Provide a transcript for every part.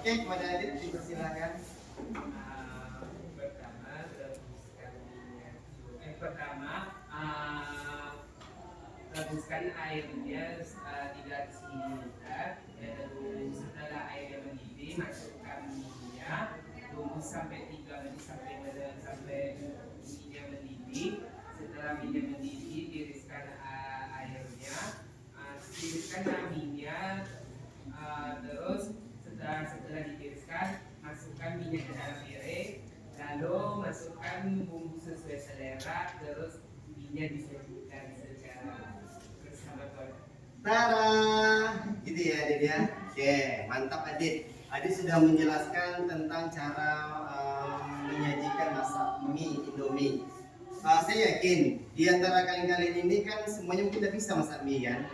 Oke, kepada Adit dipersilakan. Rebuskan airnya 300 ml. Lalu setelah airnya mendidih, masukkan minyak, tunggu sampai 3 menit sampai minyak mendidih. Setelah minyak mendidih, tiriskan airnya, tiriskan minyak, terus setelah ditiriskan, masukkan minyak ke dalam piring, lalu masukkan bumbu sesuai selera, terus minyak disajikan secara Tada, gitu ya Adit ya. Oke, mantap Adit. Adit sudah menjelaskan tentang cara menyajikan masak mie Indomie. Saya yakin di antara kalian-kalian ini kan semuanya mungkin udah bisa masak mie kan.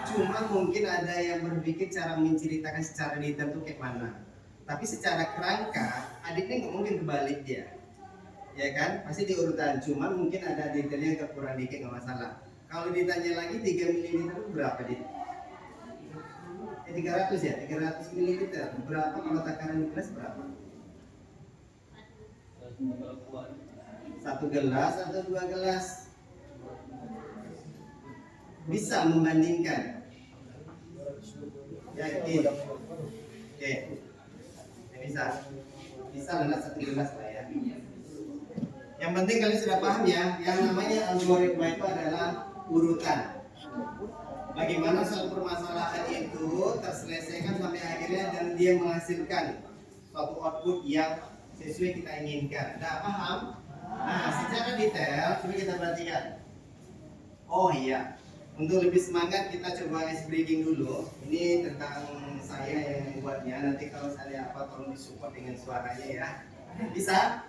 Cuma mungkin ada yang berpikir cara menceritakan secara detail tuh kayak mana. Tapi secara kerangka, Adit ini nggak mungkin kebalik dia. Ya kan, pasti diurutan. Cuma mungkin ada detailnya agak kurang dikit, nggak masalah. Kalau ditanya lagi 3 ml itu berapa Dit? 300 ya, 300 ml berapa kalau takaran gelas berapa? 1 gelas atau 2 gelas? Bisa membandingkan? Yakin? Oke, bisa lah 1 gelas lah ya. Yang penting kalian sudah paham ya, yang namanya algoritma itu adalah urutan. Bagaimana suatu permasalahan itu terselesaikan sampai akhirnya dan dia menghasilkan suatu output yang sesuai kita inginkan. Nah, paham? Nah, secara detail coba kita perhatikan. Oh iya, untuk lebih semangat kita coba ice breaking dulu. Ini tentang saya yang membuatnya. Nanti kalau saya apa tolong disupport dengan suaranya ya. Bisa?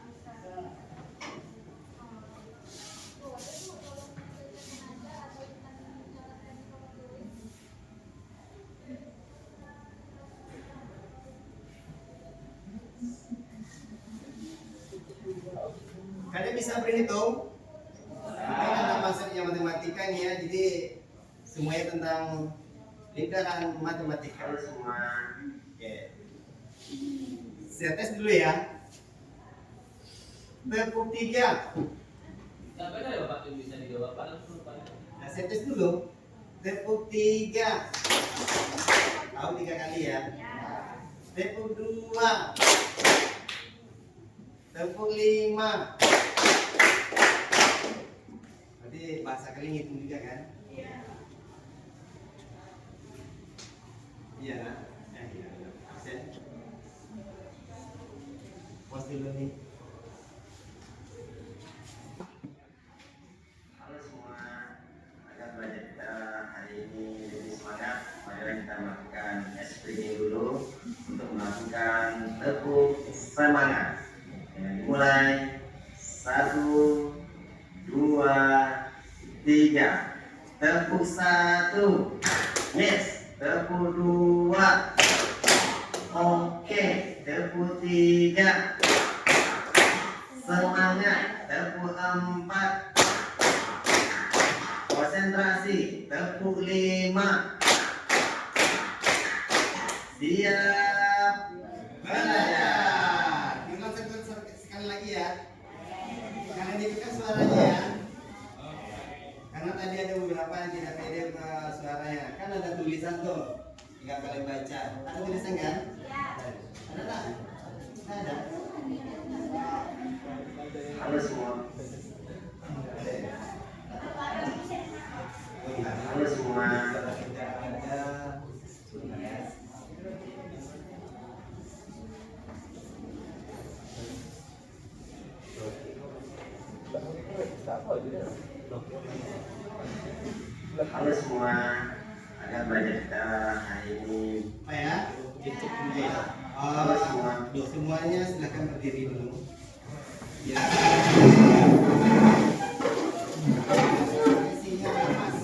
Kalian bisa berhitung? Ini ada masuknya matematika nih ya, jadi semuanya tentang lingkaran matematika semua. Oke. Saya tes dulu ya. Tepuk 3. Sampai ada Bapak yang bisa dijawab Pak langsung Pak. Nah, saya tes dulu. Tepuk 3. Tahu 3 kali ya? Tepuk 2. Tepuk 5. Berarti bahasa kalian ngitung juga kan? Iya. Iya. Iya. Absen. Pos dulu nih. Halo semua. Agar belajar kita hari ini lebih semangat, mari kita melakukan SPG dulu untuk melakukan tepuk semangat. Mulai 1, 2, 3. Tepuk 1. Yes. Tepuk 2. Oke. Tepuk 3. Semangat. Tepuk 4. Konsentrasi. Tepuk 5. Siap belajar. Diulang sekali lagi ya. Kalian ikuti suaranya ya. Karena tadi ada beberapa yang tidak pede ke suaranya. Kan ada tulisan tuh, tinggal kalian baca. Ada tulisan kan? Ada tak? Ada. Halo semua. Halo semua. Halo semua, agar belajar kita hari ini apa ya? Cek dulu ya. Halo semua, semuanya silakan berdiri dulu. Ya. Isinya lepas.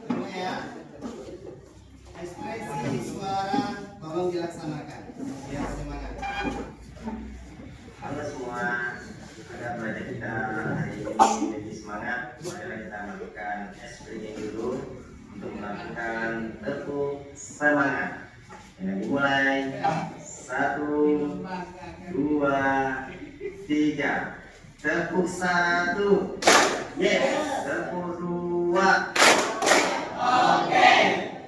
Semua ya. Ekspresi suara tolong dilaksanakan. Biar semangat. Halo semua, agar belajar kita hari ini lebih semangat, marilah kita melakukan spring dulu untuk melakukan tepuk semangat. Yang dimulai 1, 2, 3. Tepuk 1, yes. Tepuk 2, oke.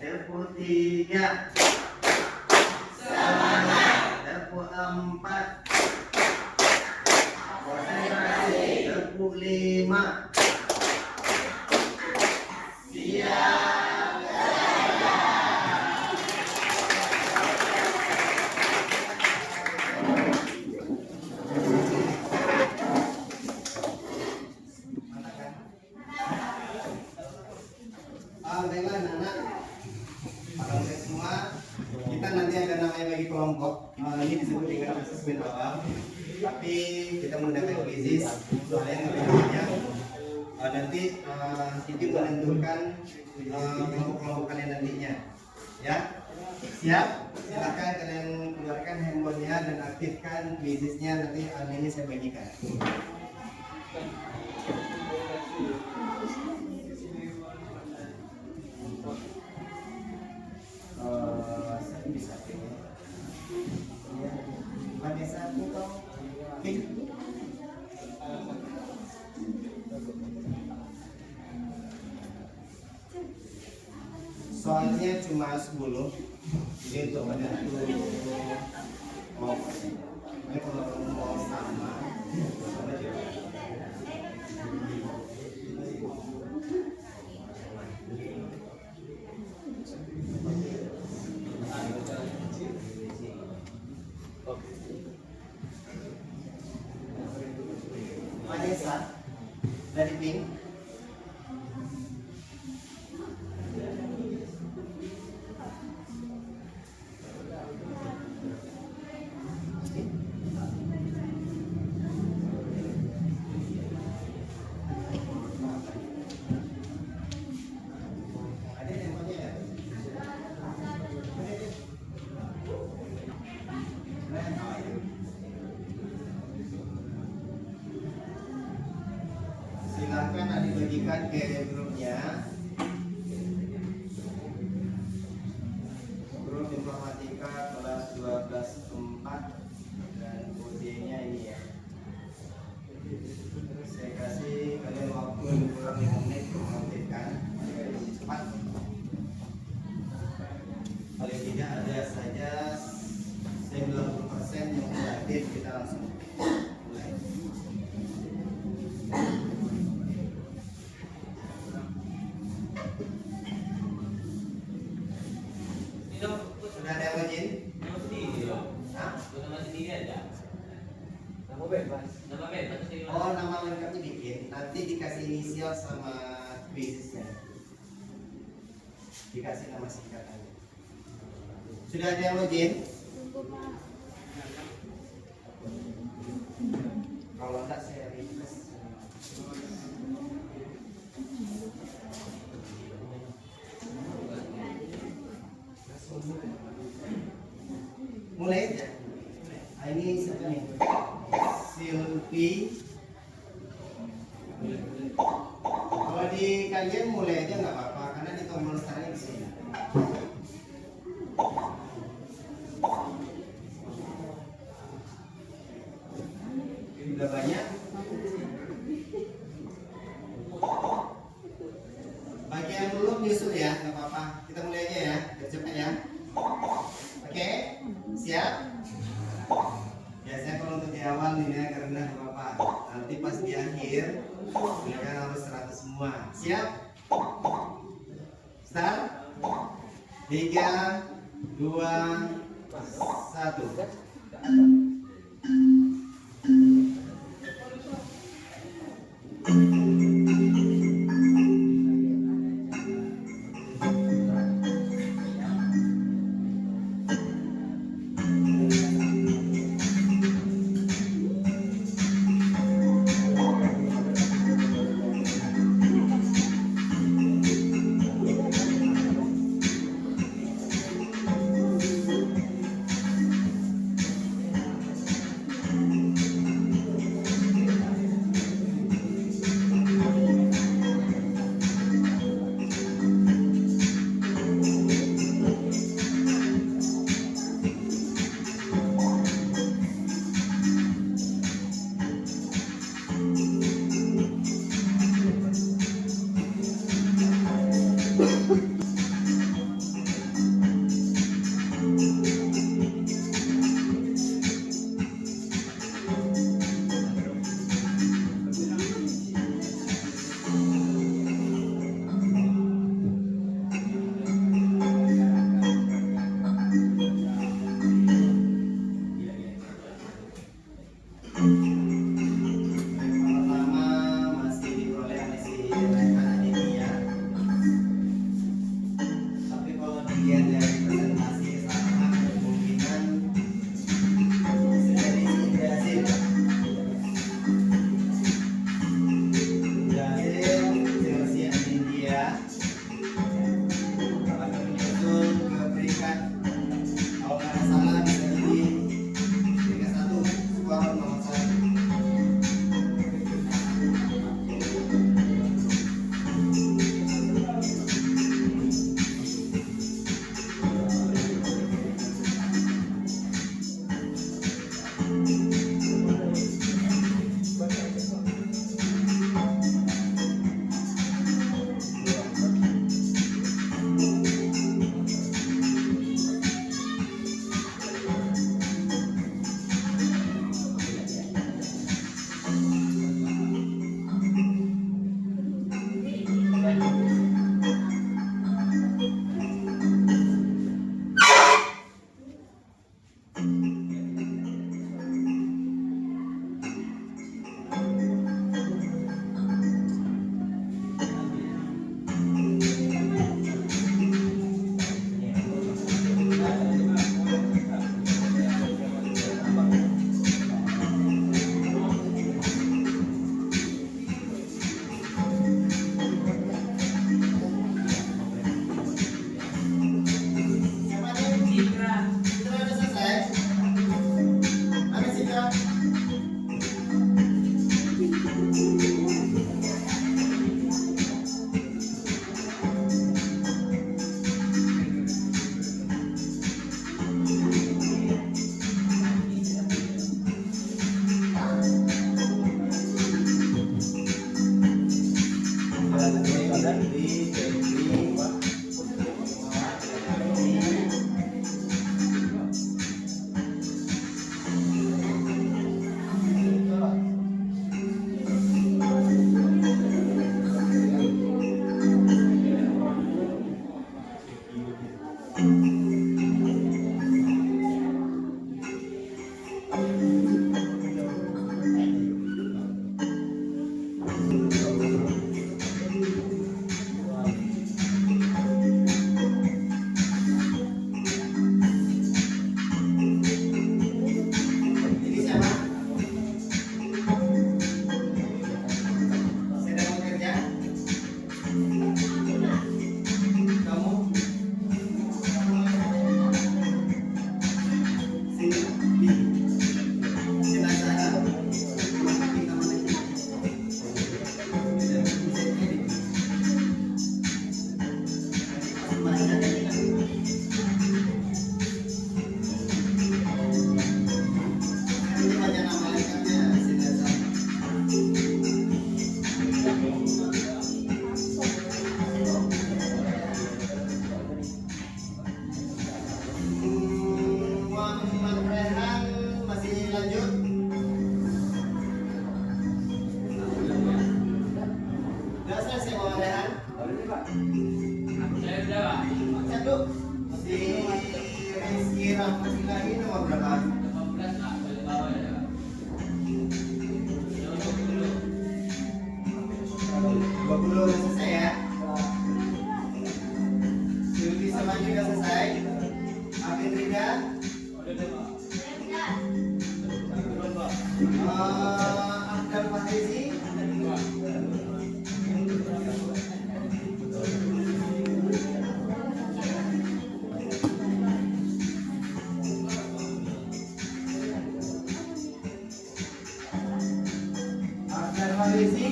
Tepuk 3, semangat. Tepuk 4, konsentrasi. Tepuk 5, siap. Baiklah anak-anak, para semua, kita nanti ada namanya bagi kelompok. Ini disebut dengan asesmen awal. Tapi kita menggunakan quizzes, kalian namanya. Nanti itu menentukan kelompok-kelompok kalian nantinya. Ya, siap? Silakan kalian keluarkan handphonenya dan aktifkan quizzesnya. Nanti ini saya bagikan. Saya bisa ya, pada saat itu soalnya cuma 10, jadi untuk menentu ini kalau mau sama aja. Vanessa dari Pink. Silakan dibagikan ke grupnya, grup informatika kelas 12/4 dan kodenya ini ya. Saya kasih kalian waktu kurang 5 menit untuk mengaktifkan agar lebih cepat. Paling tidak ada saja 90% yang sudah aktif, kita langsung mulai. Sudah ada yang izin? Nama sendiri dong. Hah? Nama sendiri aja. Nama bebas. Nama bebas sendiri. Oh, nama lengkapnya bikin. Nanti dikasih inisial sama basisnya. Dikasih nama singkatannya. Sudah ada yang izin? Kalau enggak saya request. Mulai aja. Ini siapa nih? Silvi. Kalau di kalian mulai aja nggak apa-apa karena di tombol startnya di sini. Sudah banyak. Bagian belum nyusul ya, nggak apa-apa. Kita mulai aja ya, biar cepat ya. Oke, siap? Biasanya kalau untuk di awal ini agak rendah nggak apa-apa. Nanti pas di akhir, mereka harus 100 semua. Siap? Start. 3, 2, 1. Rehan Aditya. Tapi kalau dilihat dari presentasi sama kemungkinan dari Indrasil. Chelsea Aditya akan menyusul ke peringkat, kalau nggak salah bisa jadi peringkat 1, skor nomor 1. Ini siapa? Sedang bekerja? Kamu? Sini. Sini sana. Kita mana? Ini banyak nama lengkapnya. Sini sana. Muhammad Rehan masih lanjut. Udah selesai Muhammad Rehan. Saya udah Pak. Satu. Si Rizky Rahmatullahi nomor berapa? 18 Pak, paling bawah ya Pak. Nomor 20. 20 udah selesai ya. Silvi Samani udah selesai. Afin Rida. Abdul Fahrizi. Abdul Fahrizi.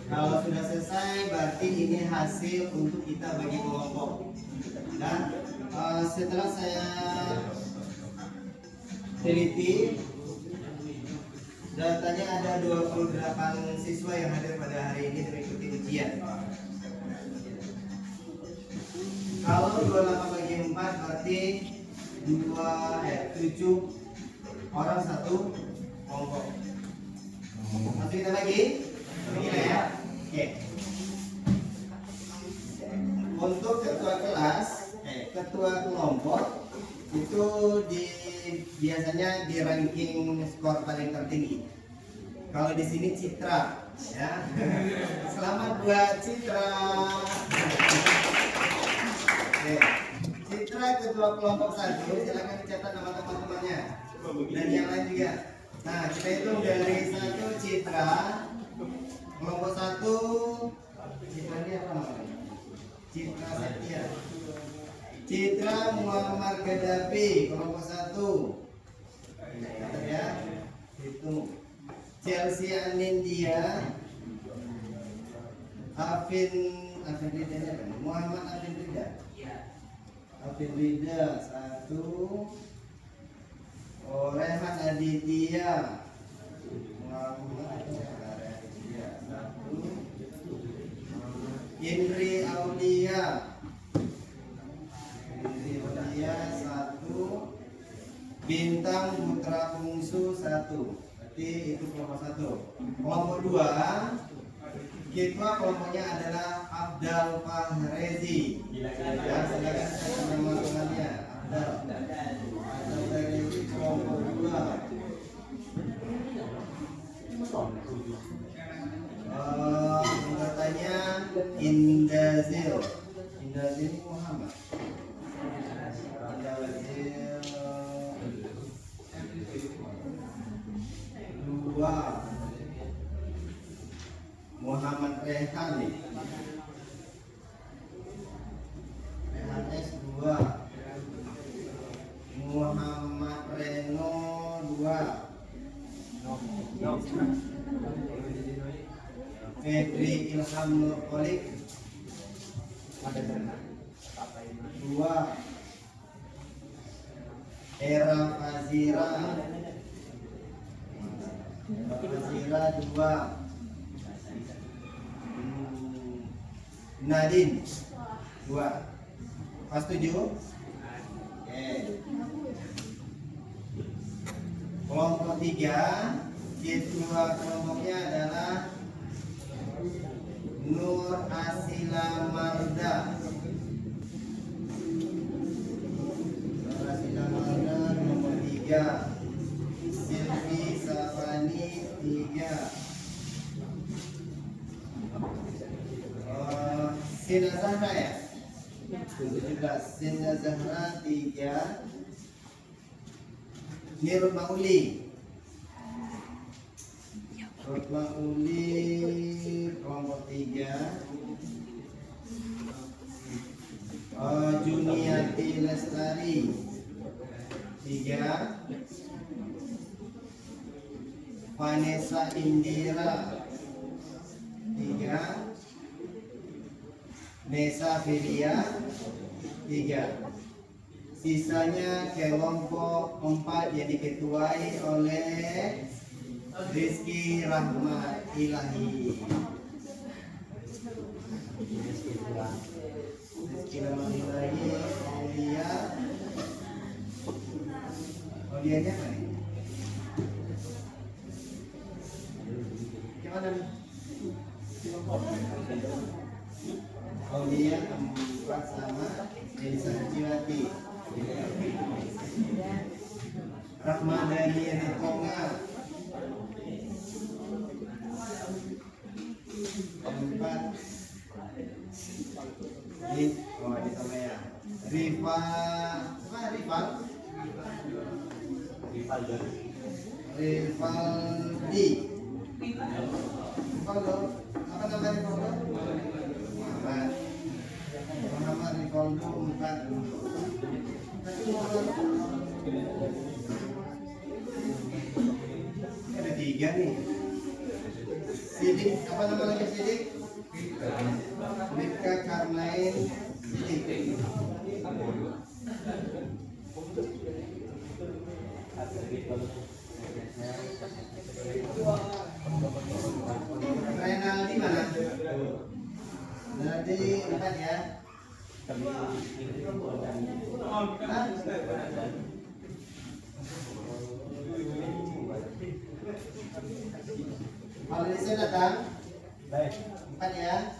Kalau sudah selesai, berarti ini hasil untuk kita bagi kelompok. Dan setelah saya teliti, datanya ada 28 siswa yang hadir pada hari ini mengikuti ujian. Kalau 28 bagi 4 berarti 7 orang satu kelompok. Nanti kita bagi begini ya. Oke. Untuk ketua kelas, ketua kelompok itu biasanya di ranking skor paling tertinggi. Kalau di sini Citra, ya. Selamat buat Citra. Oke. Citra ketua kelompok 1, silakan dicatat nama teman-temannya dan yang lain juga. Nah, kita hitung dari 1 Citra, kelompok 1 Citra ini apa namanya? Citra Setia. Citra Muammar Gaddafi, kelompok 1. Catat ya. Hitung. Chelsea Anindya, Afin Rida ini apa? Muhammad Afin Rida. Afin Rida 1. Oh, Rehan Aditya. Muhammad Aditya 1. Indri Aulia. Indri Aulia 1. Bintang Putra Bungsu 1. Berarti itu kelompok 1. Kelompok 2, ketua kelompoknya adalah Abdal Fahrezi. Ya, silakan saya nama temannya. Abdal Fahrezi kelompok 2. Anggotanya Indazil. Indazil Muhammad. Indazil 2. Muhammad Rehan. Rehan S2. Muhammad Reno 2. Febri Ilham Nurkolik 2. Era Fazira 2. Nadine 2. Pas 7. Oke. Kelompok 3, ketua kelompoknya adalah Nur Asila Marda. Nur Asila Marda nomor 3. Silvi Safani 3. Sina Zahra ya? 17. Sina Zahra 3. Nirul Mauli. Rutma Uli kelompok 3. Juniati Lestari 3. Vanessa Indira 3. Nesa Filia 3. Sisanya kelompok 4 yang diketuai oleh Rizky Rahmat Ilahi. Rizky Rahmat Ilahi, Aulia. Aulianya apa nih? Gimana nih? Aulia 4 sama Desa Ciwati. Rahmadani Ritonga 4. Oh, di sama ya. Rivaldi. Rivaldo. Apa nama Rivaldo? Muhammad Rivaldo 4. Ada 3 nih. Sidik, apa nama lagi sidik? Mika Karnain Sidik. Renaldi mana? Renaldi 4 ya. Malaysia datang? Baik. 4 ya.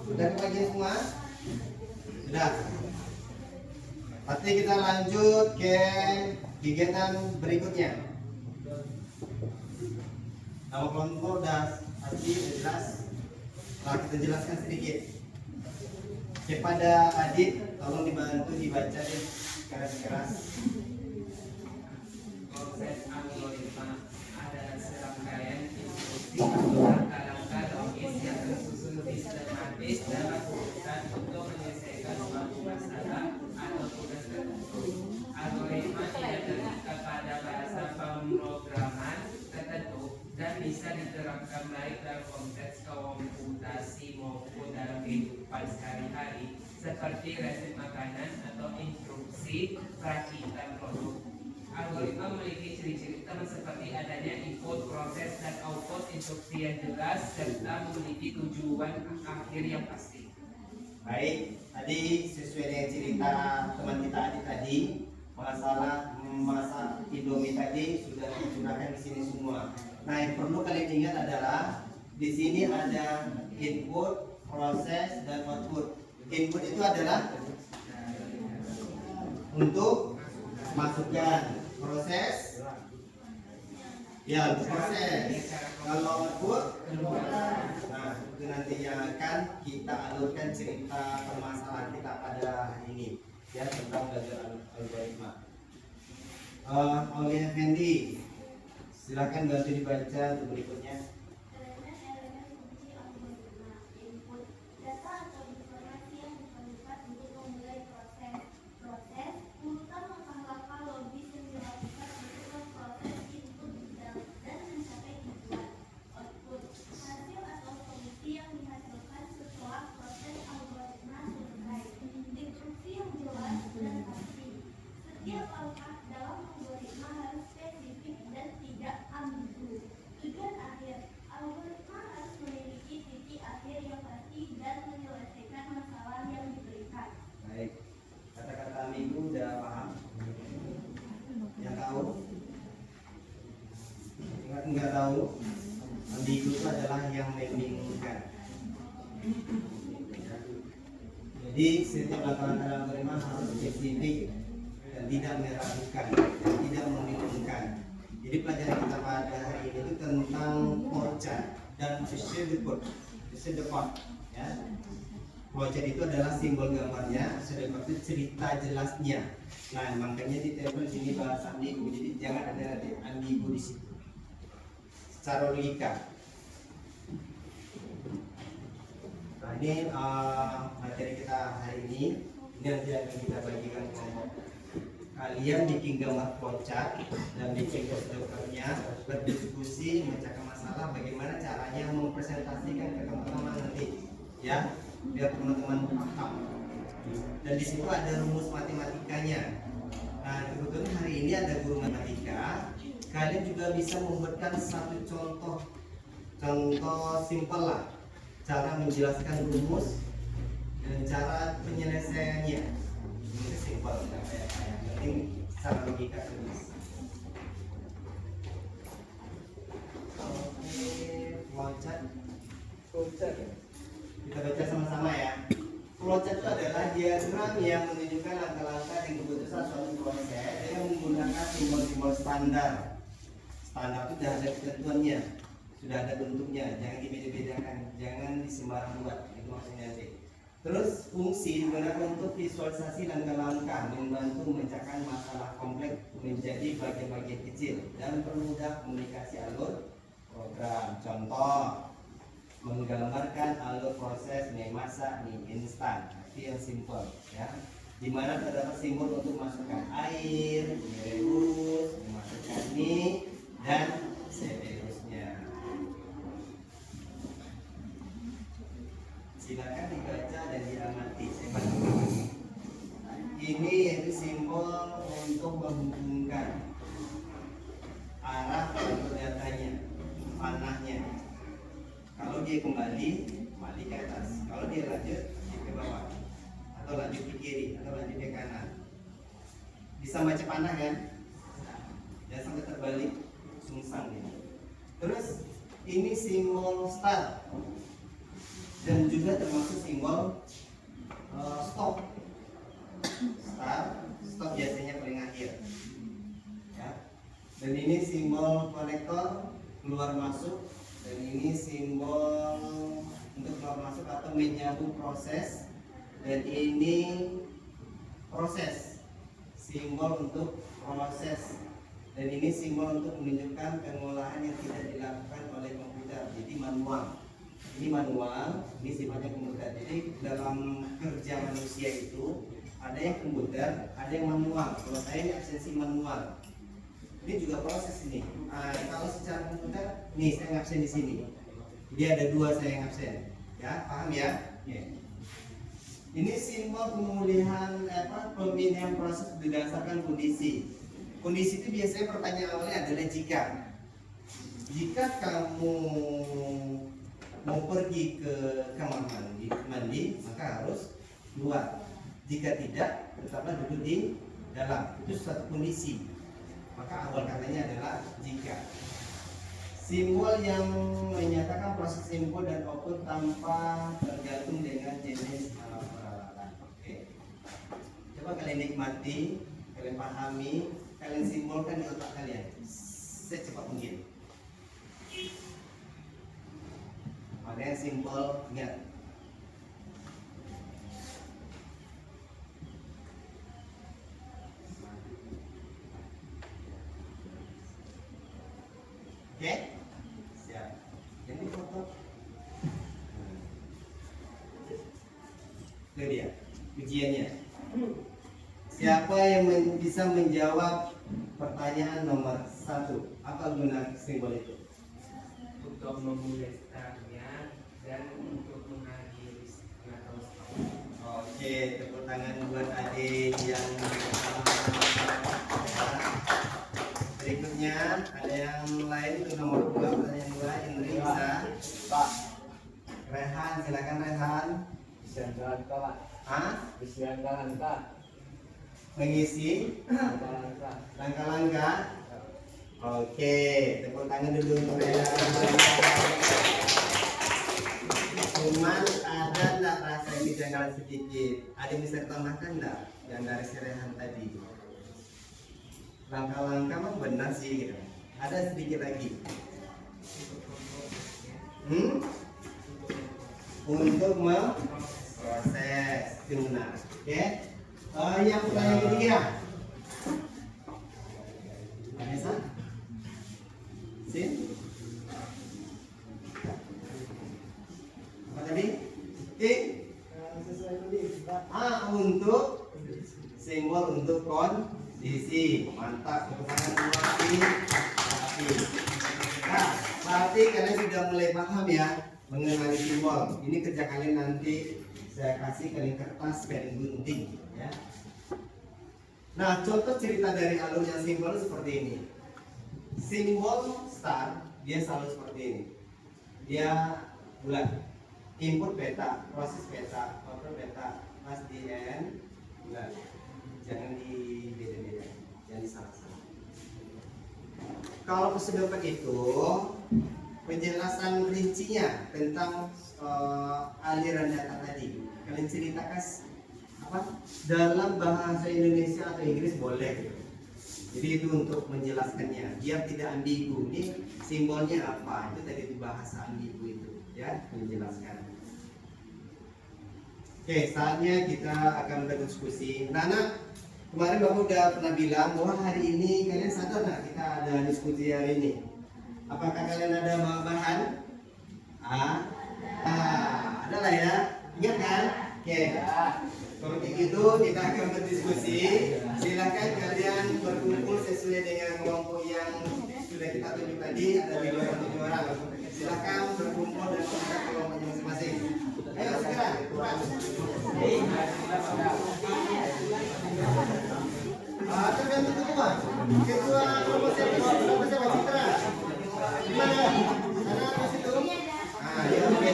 Sudah kebagian semua? Sudah. Nanti kita lanjut ke kegiatan berikutnya. Nama kelompok udah pasti jelas. Nah, kita jelaskan sedikit. Kepada adik, tolong dibantu dibaca deh keras-keras. Proses algoritma adalah serangkaian instruksi atau langkah-langkah logis yang tersusun sistematis dalam urutan untuk menyelesaikan suatu masalah atau tugas tertentu. Algoritma tidak terikat pada bahasa pemrograman tertentu dan bisa diterapkan baik dalam konteks komputasi maupun dalam kehidupan sehari-hari seperti resep makanan atau instruksi perakitan produk. Algoritma memiliki ciri-ciri utama seperti adanya input, proses, dan output instruksi yang jelas serta memiliki tujuan akhir yang pasti. Baik, tadi sesuai dengan cerita teman kita Adi tadi, masalah memasak Indomie tadi sudah dicurahkan di sini semua. Nah, yang perlu kalian ingat adalah di sini ada input, proses, dan output. Input itu adalah untuk masukkan, proses, ya proses. Kalau output, nah itu nanti yang akan kita alurkan cerita permasalahan kita pada hari ini, ya tentang belajar algoritma. Oleh Effendi, silakan bantu dibaca untuk berikutnya. Setiap langkah dalam algoritma harus spesifik dan tidak ambigu. Tujuan akhir algoritma harus memiliki titik akhir yang pasti dan menyelesaikan masalah yang diberikan. Baik, kata-kata ambigu udah paham? Yang tahu? Ingat nggak tahu? Ambigu itu adalah yang membingungkan. Jadi setiap langkah-langkah dalam algoritma harus spesifik dan tidak meragukan, dan tidak membingungkan. Jadi pelajaran kita pada hari ini itu tentang flowchart dan pseudocode, ya. Flowchart itu adalah simbol gambarnya, pseudocode itu cerita jelasnya. Nah, makanya di tabel sini bahasa ambigu, jadi jangan ada nanti ambigu di situ. Secara logika. Nah, ini materi kita hari ini nanti akan kita bagikan kelompok. Kalian bikin gambar flowchart dan bikin pseudocode-nya, berdiskusi, memecahkan masalah, bagaimana caranya mempresentasikan ke teman-teman nanti, ya, biar teman-teman paham. Dan di situ ada rumus matematikanya. Nah, kebetulan hari ini ada guru matematika. Kalian juga bisa membuatkan satu contoh simpel lah, cara menjelaskan rumus dan cara penyelesaiannya. Ini simpel, tidak kayak penting secara logika tulis. Oke, flowchart. Kita baca sama-sama ya. Flowchart itu adalah diagram yang menunjukkan langkah-langkah dan keputusan suatu proses dengan menggunakan simbol-simbol standar. Standar itu sudah ada ketentuannya, sudah ada bentuknya, jangan dibeda-bedakan, jangan disembarang buat, itu maksudnya sih. Terus fungsi digunakan untuk visualisasi langkah-langkah, membantu memecahkan masalah kompleks menjadi bagian-bagian kecil dan mempermudah komunikasi alur program. Contoh, menggambarkan alur proses mie masak mie instan, itu yang simple, ya. Dimana terdapat simbol untuk masukkan air, merebus, memasukkan mie dan seterusnya. Silakan dibaca dan diamati. Ini yaitu simbol untuk menghubungkan arah perdatanya, panahnya. Kalau dia kembali ke atas. Kalau dia lanjut ke bawah, atau lanjut ke kiri, atau lanjut ke kanan. Bisa baca panah kan? Jangan sampai terbalik, sungsang ini. Terus ini simbol start dan juga termasuk simbol stop. Stop biasanya paling akhir. Ya. Dan ini simbol konektor keluar masuk, dan ini simbol untuk keluar masuk atau menyambung proses, dan ini proses, simbol untuk proses, dan ini simbol untuk menunjukkan pengolahan yang tidak dilakukan oleh komputer, jadi manual. Ini manual, ini sifatnya komputer. Jadi dalam kerja manusia itu ada yang komputer, ada yang manual. Kalau saya ini absensi manual. Ini juga proses ini. Kalau secara komputer, nih saya ngabsen di sini. Dia ada 2 saya yang absen. Ya, paham ya? Yeah. Ini simbol pemulihan pemindahan proses berdasarkan kondisi. Kondisi itu biasanya pertanyaan awalnya adalah jika. Jika kamu mau pergi ke kamar mandi, maka harus keluar. Jika tidak, tetaplah duduk di dalam. Itu suatu kondisi. Maka awal katanya adalah jika. Simbol yang menyatakan proses input dan output tanpa tergantung dengan jenis alat peralatan. Oke. Coba kalian nikmati, kalian pahami, kalian simbolkan di otak kalian secepat mungkin. Mana yang simbol? Ingat. Oke? Siap. Ini foto. Itu dia ujiannya. Siapa yang bisa menjawab pertanyaan nomor 1? Apa guna simbol itu? Untuk memulai startnya dan untuk mengakhiri atau stop. Oke, tepuk tangan buat adik yang berikutnya. Ada yang lain itu nomor 2, pertanyaan 2. Indri bisa? Pak, Rehan, silakan Rehan. bisa jalan Pak. Hah? Bisa jalan Pak. Mengisi Jalan Pak. langkah-langkah. Oke, tepuk tangan dulu untuk Rehan. Cuman ada enggak rasa kejanggalan sedikit? Ada yang bisa ditambahkan enggak yang dari si Rehan tadi? Langkah-langkah memang benar sih gitu. Ada sedikit lagi. Untuk memproses itu benar. Oke. Yang pertanyaan ketiga. Vanessa? Sin? Apa tadi? Untuk simbol untuk kondisi. Mantap, tepuk tangan semua sini. Nah, berarti kalian sudah mulai paham ya mengenali simbol. Ini kerja kalian nanti saya kasih kalian kertas, kalian gunting ya. Nah, contoh cerita dari alur yang simbol seperti ini. Simbol start dia selalu seperti ini. Dia bulat. Input beta, proses beta, output beta, pas di end bulat. Jangan di beda-beda, jangan disalah-salah. Kalau sudah begitu, penjelasan rincinya tentang aliran data tadi, kalian ceritakan apa dalam bahasa Indonesia atau Inggris boleh. Jadi itu untuk menjelaskannya, biar tidak ambigu. Ini simbolnya apa? Itu tadi di bahasa ambigu itu, ya, menjelaskan. Oke, saatnya kita akan berdiskusi. Nana, kemarin Bapak udah pernah bilang bahwa hari ini kalian sadar nggak kita ada diskusi hari ini? Apakah kalian ada bahan? Ada lah ya. Ingat kan? Oke. Kalau gitu kita akan berdiskusi. Silakan kalian berkumpul sesuai dengan kelompok yang sudah kita tunjuk tadi. Ada 7 orang. Silakan berkumpul dan kita kelompoknya masing-masing. Ayo segera. Ketua promosi Bapak siapa Citra? Gimana? Sana ke situ. Ah, ya oke.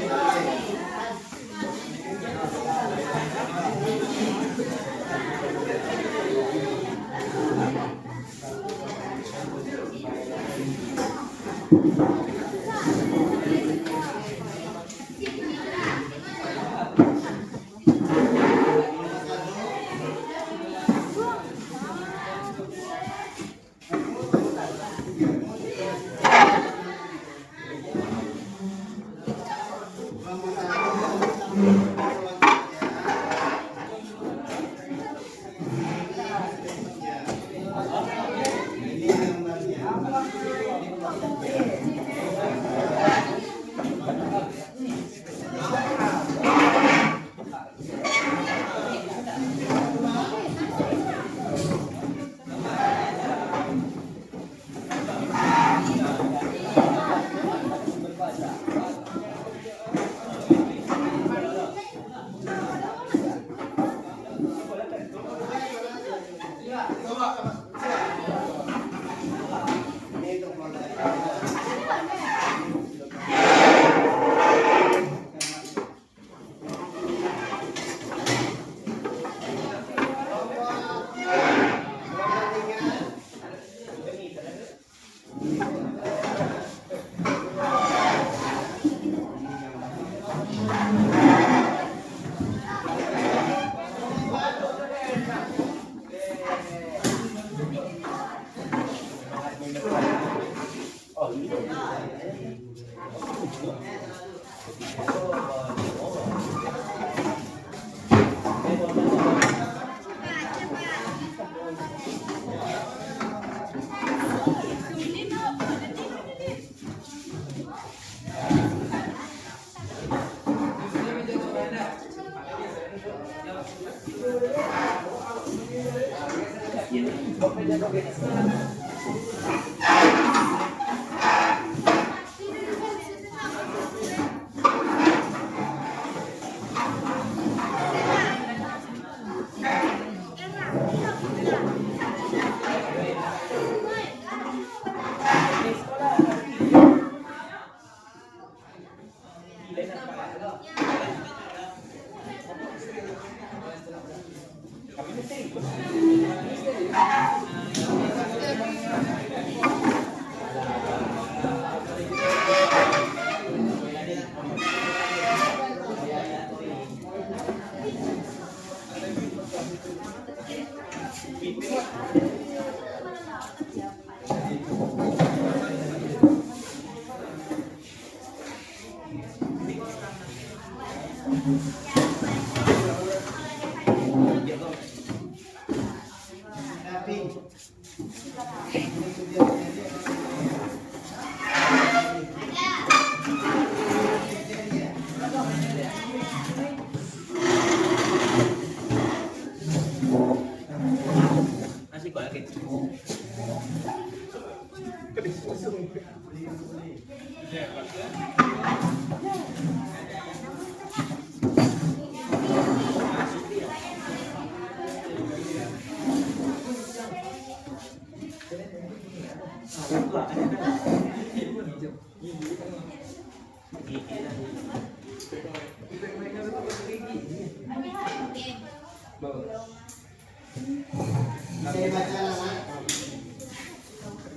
Saya baca nama.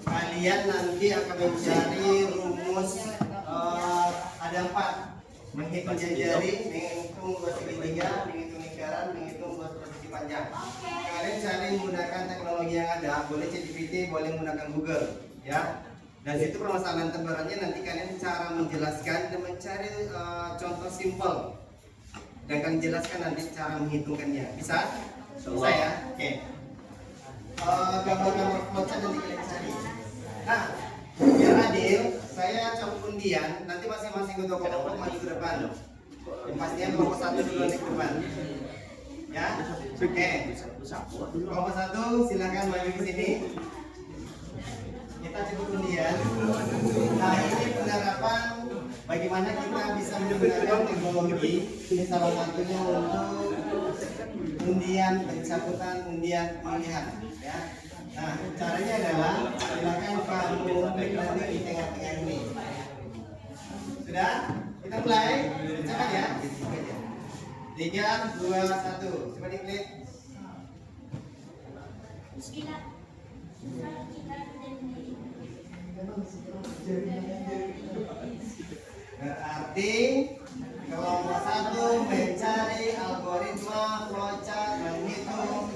Kalian nanti akan mencari rumus ada 4: menghitung jari, menghitung luas segitiga, menghitung lingkaran, menghitung luas persegi panjang. Kalian cari menggunakan teknologi yang ada, boleh ChatGPT, boleh menggunakan Google, ya. Dan situ permasalahan terberatnya nanti kalian cara menjelaskan dan mencari contoh simple. Dan kalian jelaskan nanti cara menghitungkannya. Bisa? Bisa ya? Oke. Gambar-gambar flowchart nanti kalian cari. Nah, biar adil, saya cabut undian. Nanti masing-masing kelompok maju ke depan. Yang pastinya kelompok 1 dulu ke depan. Ya? Oke. Kelompok 1 silakan maju ke sini. Kita cabut undian. Nah, ini penerapan bagaimana kita bisa menggunakan teknologi. Ini salah satunya untuk undian pencabutan, undian pemilihan, ya. Nah, caranya adalah silakan kamu klik nanti di tengah-tengah ini. Sudah? Kita mulai. Cepat ya. 3, 2, 1. Coba diklik. Bismillah. Kita Berarti kelompok 1 mencari algoritma flowchart menghitung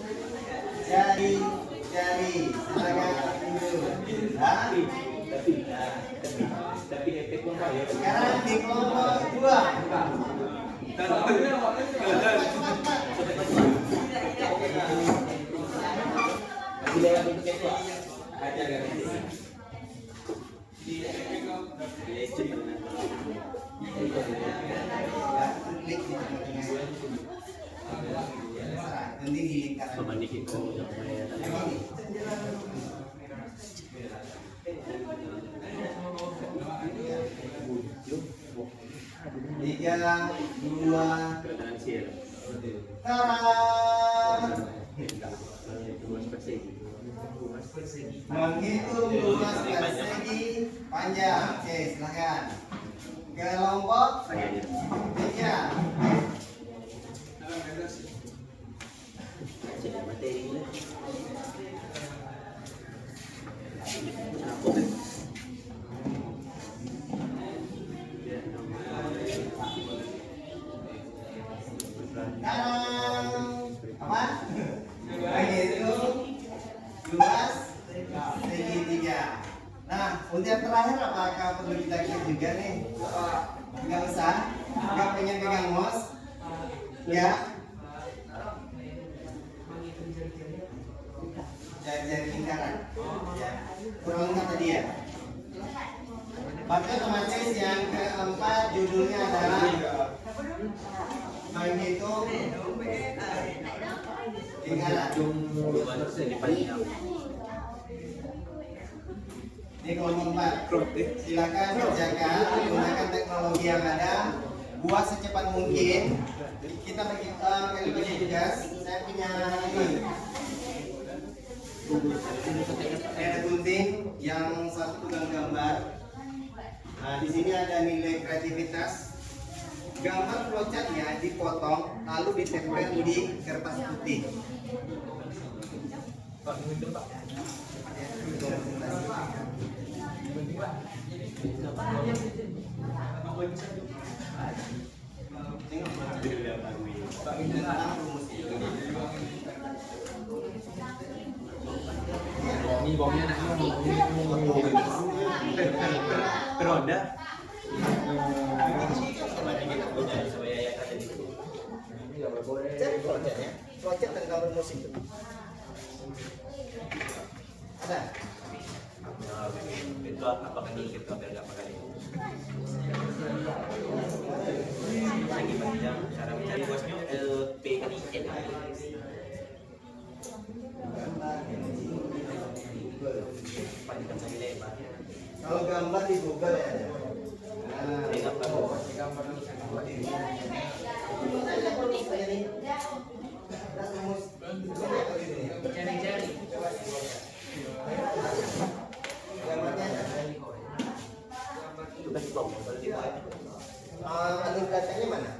jari-jari. Silakan dulu. Tapi efek lomba ya. Sekarang di kelompok 2. Nanti di lingkaran. Tiga, dua, menghitung luas persegi panjang. Oke, silakan. Kelompok 3. Apa? Menghitung luas segitiga. Nah, untuk yang terakhir apakah perlu kita klik juga nih? Nggak usah. Nggak pengen pegang mouse? Ya. Jari-jari lingkaran. Ya. Kurang lengkap tadi ya. Maka otomatis yang keempat judulnya adalah menghitung lingkaran. Di kelompok 4, silakan kerjakan menggunakan teknologi yang ada, buat secepat mungkin. Kita bagi tugas. Saya punya ini. Ada gunting yang satu pegang gambar. Nah, di sini ada nilai kreativitas. Gambar flowchartnya dipotong lalu ditempel di kertas putih. Bomnya beroda. Cek flowchartnya, flowchart dan gambar musik itu. Ada? Itu apakah dulu kita biar nggak pakai itu? Lagi panjang cara mencari bosnya P kan I N. Panjang saya lebar. Kalau gambar di Google ya. Ini gambar. Jari-jari. Gambarnya Itu kan kelompok kalau kita. alur datanya mana?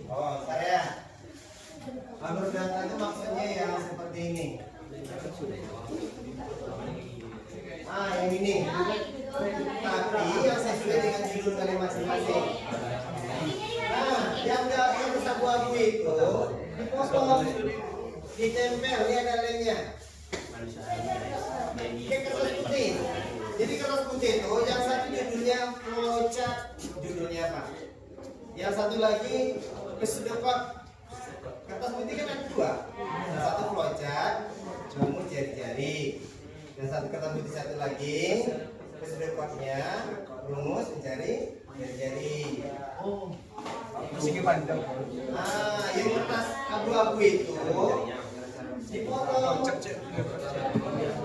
Oh, saya. Alur data itu maksudnya yang seperti ini. Yang ini. Tapi yang sesuai dengan judul kalian masing-masing. Nah, yang abu-abu itu dipotong, ditempel, ini ada lemnya. Kayak kertas putih. Jadi kertas putih itu yang satu judulnya flowchart, judulnya apa? Yang satu lagi kesedepak. Kertas putih kan ada dua. Yang satu flowchart, rumus jari-jari. Dan satu kertas putih satu lagi kesedepaknya, rumus mencari jari-jari. Musiknya panjang. Yang kertas abu-abu itu dipotong,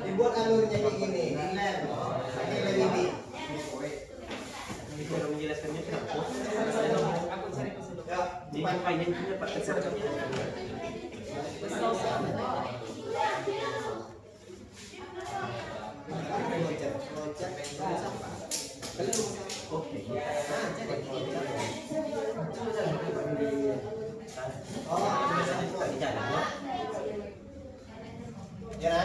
dibuat alurnya kayak gini, di lem, pakai lem ini. Bisa menjelaskannya kenapa? Ya, Jadi panjangnya pakai Oke. Oh, Biasanya suka di jalan. ya.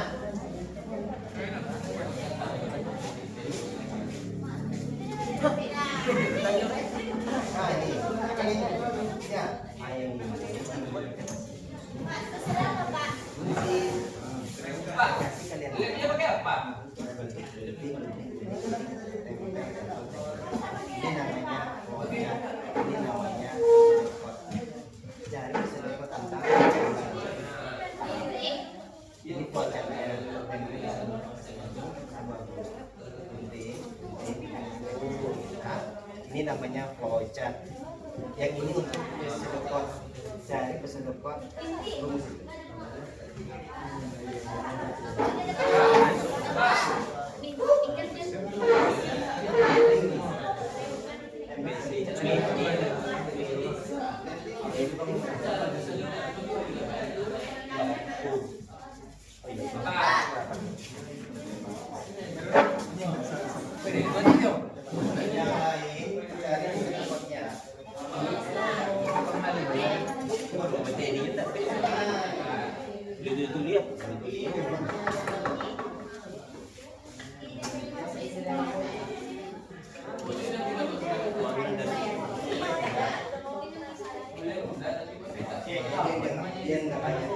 Nah, ini ya. Lebihnya pakai apa? Ini namanya pokoknya, ini namanya jari sedekah tentang ini pokoknya ini namanya pocat. Yang ini untuk pesedekot, jari pesedekot rumus itu. Yang lain jari pesedekotnya. Itu lihat. Yang namanya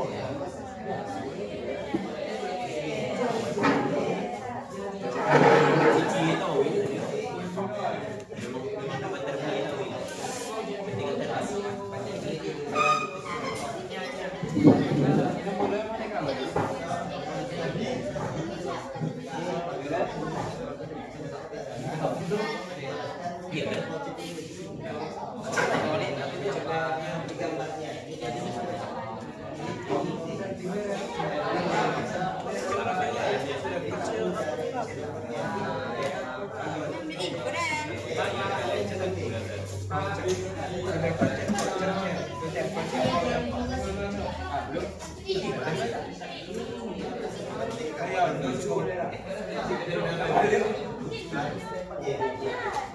Cici tahu ini. Memang dapat terpilih tahu ini. Tinggal teras. Iya kan? di gambarnya.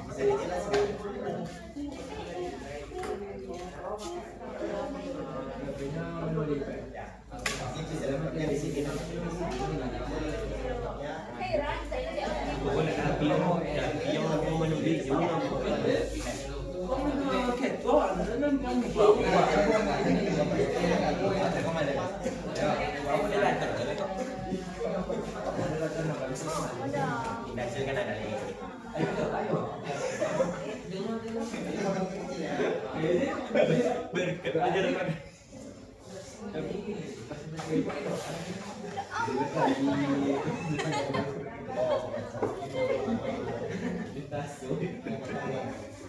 Bisa dijelaskan. Itu sedekatnya di sini. Pokoknya ada bingung, yang mau menulis, yang mau kan ada nih. Berkat aja depan.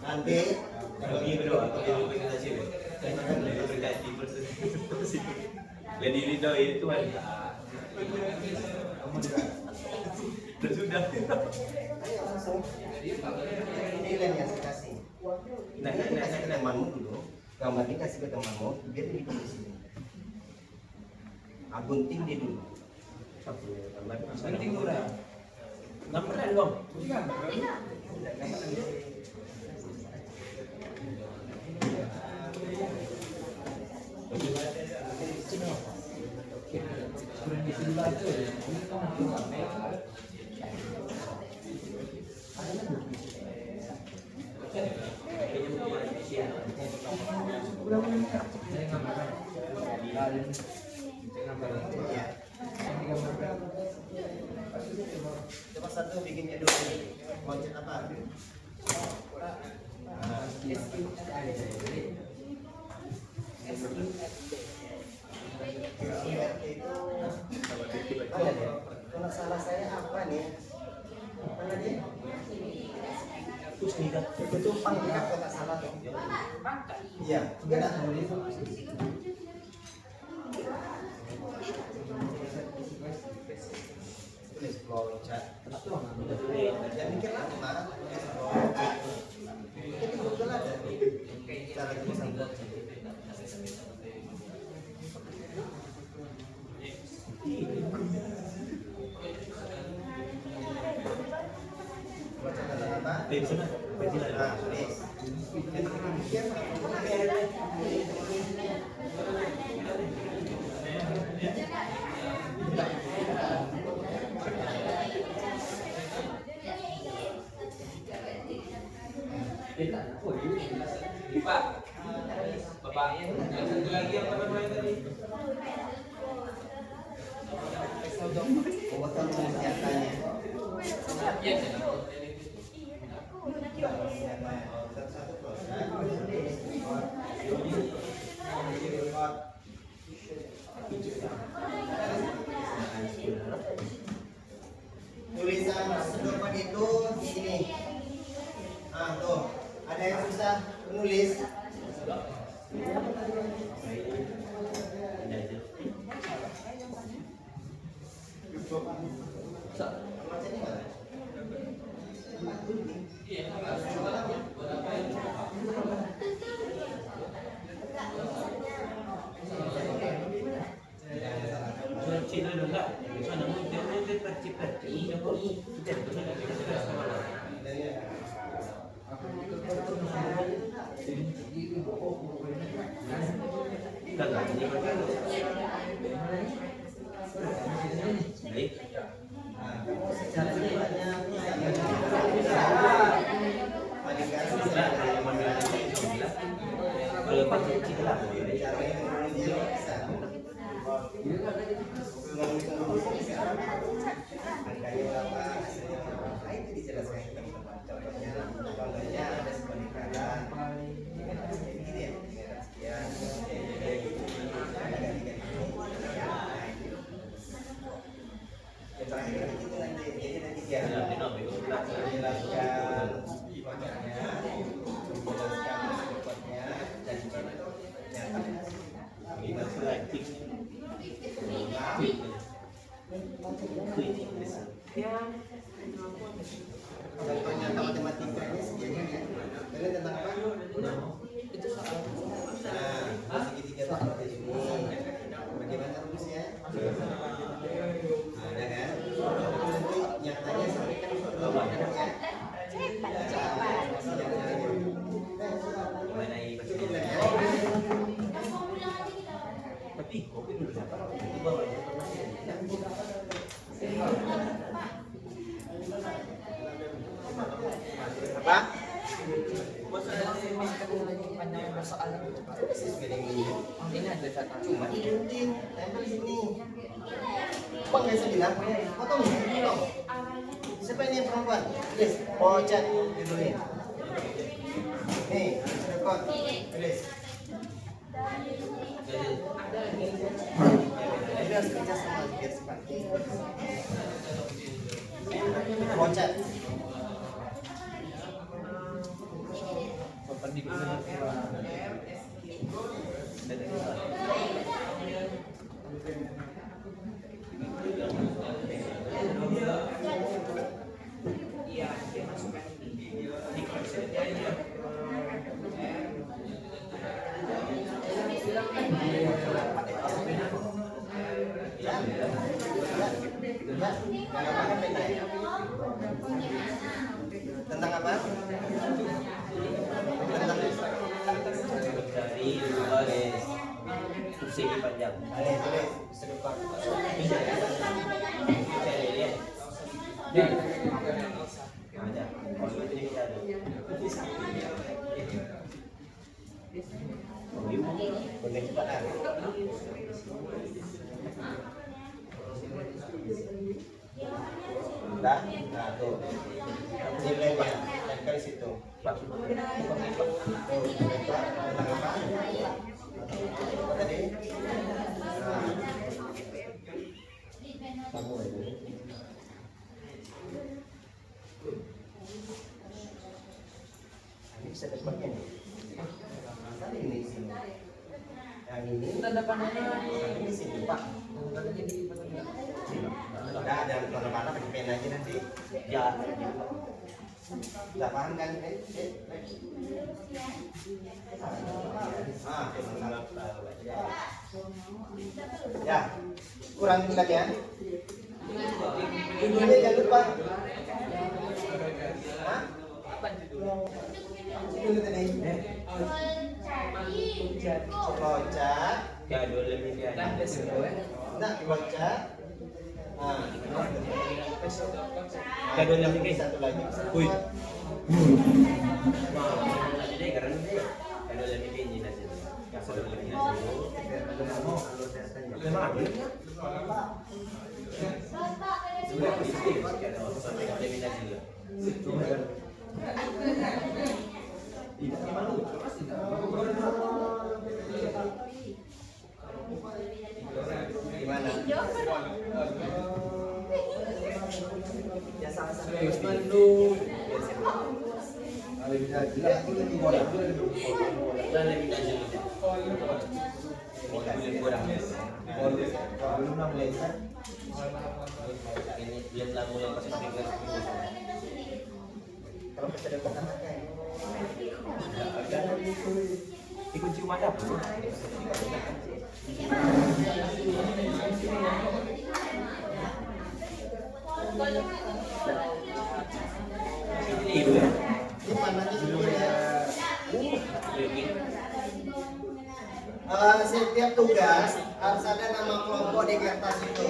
Nanti Kalau ini berdoa, kalau dia lupa kita sih, dia berkati bersih. Jadi ini doa itu kan. Sudah. ayo langsung. Ini yang saya kasih. Kasih ke temanmu dulu. Gambar ini kasih ke temanmu, biar di sini. Gunting dia dulu. Penting murah. Gambaran dong. Ya. Coba satu bikinnya dulu. Konsep apa? Kalau salah saya apa nih? Mana dia? Terus nih kan. Itu pangkat kota salah tuh. Iya. Enggak. Tulis loncat. Jangan mikir lama. Itu Google ada. Cara tulisan loncat. Baca kata apa? Pensil. Nah, tulis. Pak, Bapak, yang satu lagi yang main tadi. Potong senjatanya. Satu-satu tulisan depan itu ini. Ah tuh, ada yang susah menulis. Bacanya mana? Cina enggak, sana dia perci-perci, yang kita Itu dijelaskan ke teman-teman. Contohnya ada sebuah lingkaran. Begini ya, sekian. Yang terakhir itu nanti, jadi ada tiga. Menjelaskan maknanya, menjelaskan pokoknya, dan nyata. Contoh nyata matematikanya sekian ya. Kalian tentang apa? Itu soal Nah, segitiga seperti ini. Bagaimana rumusnya? Ada kan? Nanti nyatanya sampaikan ke bawah ya. Cukup lah ya. Tapi kopi dulu siapa? Itu bawahnya. Apa? panjang persoalan itu Pak. Ini ada satu Cuma digunting, tempel di sini. Bang biasa bilang, potong, potong. Siapa ini yang perempuan? Tulis, pojat ditulis. Nih, rekod, tulis. Ini harus kerja sama biar cepat. Pojat. Iya, dia masukkan ini. Tentang apa? Tentang Dari tulis segi panjang. ini tulis sedepan. Bisa ya? Bisa ya? Ada. Kalau ini kita ada. Boleh cepat. Udah? Nah tuh nilainya tempel di situ. Tuh, tentang apa? Tadi? Kamu itu. Ini bisa tepatnya nih. Tadi ini sini. Yang ini. Tanda panahnya Ini sini Pak. Udah ada tanda panah pakai pena aja nanti. Ya. Udah paham kan? Ya, kurangin lagi ya. Judulnya jangan lupa. Hah? Kocak. Ya, dua lebih dia. Nah, kocak. Nah, Ya, dua lebih satu lagi. Wih. Jadi karena dia ada lebih tinggi nasi. Yang sudah lebih nasi. Memang ada. Sudah pasti kalau sampai lebih nasi dulu. Gimana? Dan lebih nasi dulu. Boleh kurang. Ini dia lagu yang pas speaker. Kalau kita dapat Ikut cium ada apa? Ini ibu ya? Ini panahnya dulu ya. Setiap tugas harus ada nama kelompok di kertas itu.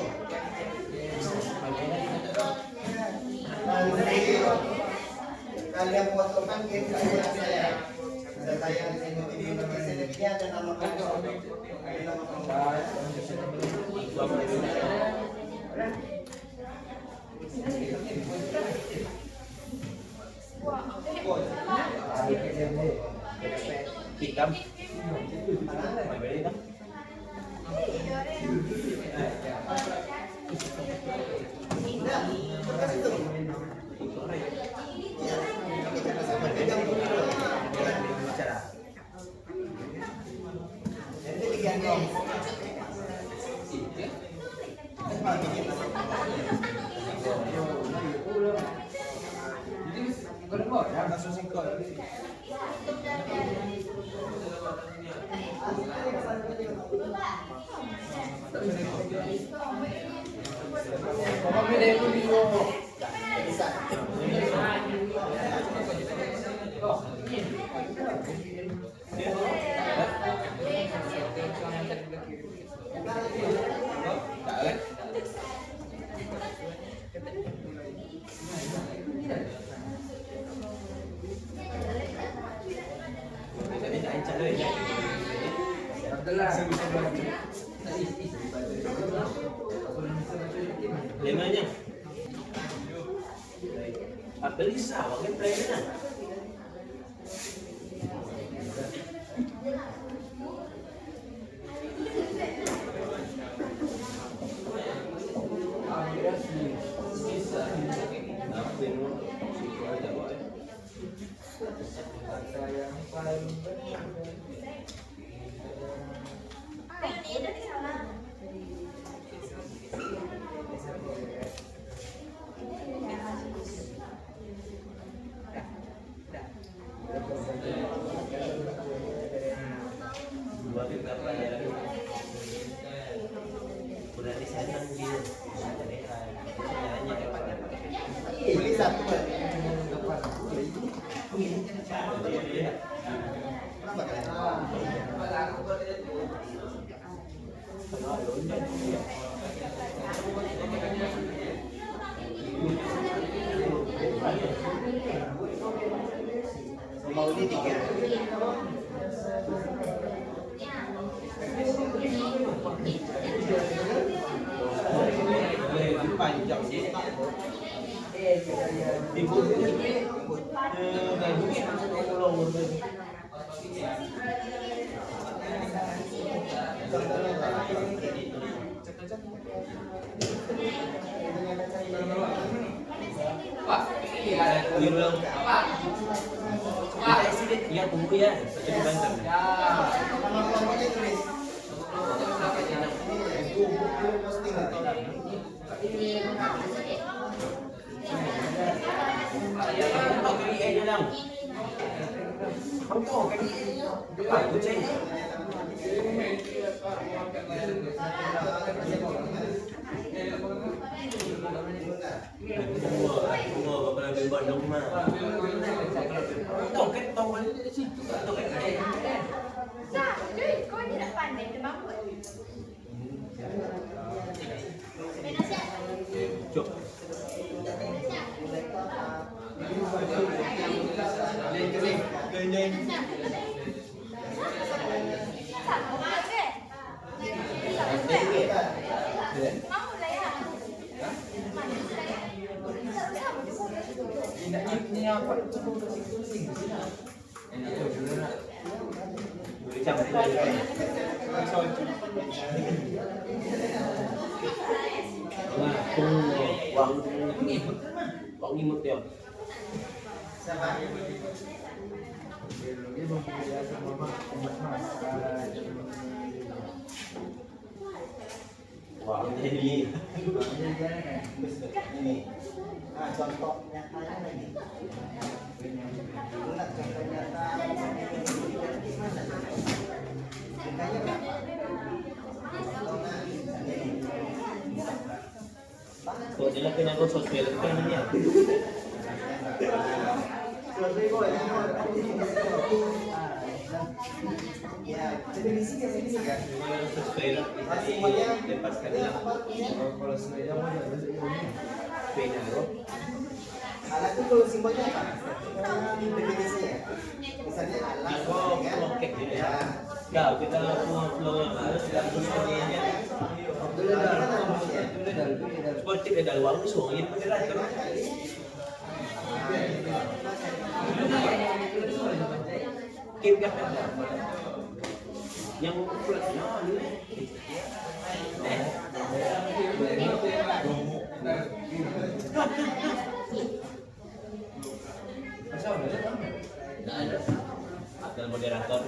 Nanti kalian fotokan kirim ke saya. Saya tayang di sini di Indonesia ini ada nama kelompok. Ada nama kelompok. Hitam. Nah, kertas itu. Iya, ini kertas apa? Pegang dulu. Bicara. Nanti digantung. Lemanya. Apa Lisa? Wakil pelayanan. Beli satu Pak. Berapa kalian? Mau ini 3. Panjang sih. Ibu ya tunggu ya, jadi banter. Nama kelompoknya tulis. Tahu kali aja dong. Kamu tahu kali aku cek. Semua beberapa Bandung mah. Nah, cuy, kau tidak pandai demam pun. Beda siapa? Cuk. Sama aja. Mau lah ya. Manis lah ya. Sama Ini apa? Boleh campur. Nah, wang imut dia. Siapa? Wang jadi. Ini. Nah, contoh nyatanya lagi. Enggak, contoh nyata. Makanya berapa? Contohnya ini. So, dia kena kau sosial kan ni. Ya, jadi di sini kan. Sosial lepaskan lah. Pena tu. Alat itu kalau simbolnya apa? Definisinya. Misalnya alat, Kau kan? roket dia. Ya. Kau kita flow yang harus dalam semuanya. Dulu ada manusia. Seperti ada wang suang ini moderator. Keep yang plusnya ada moderator.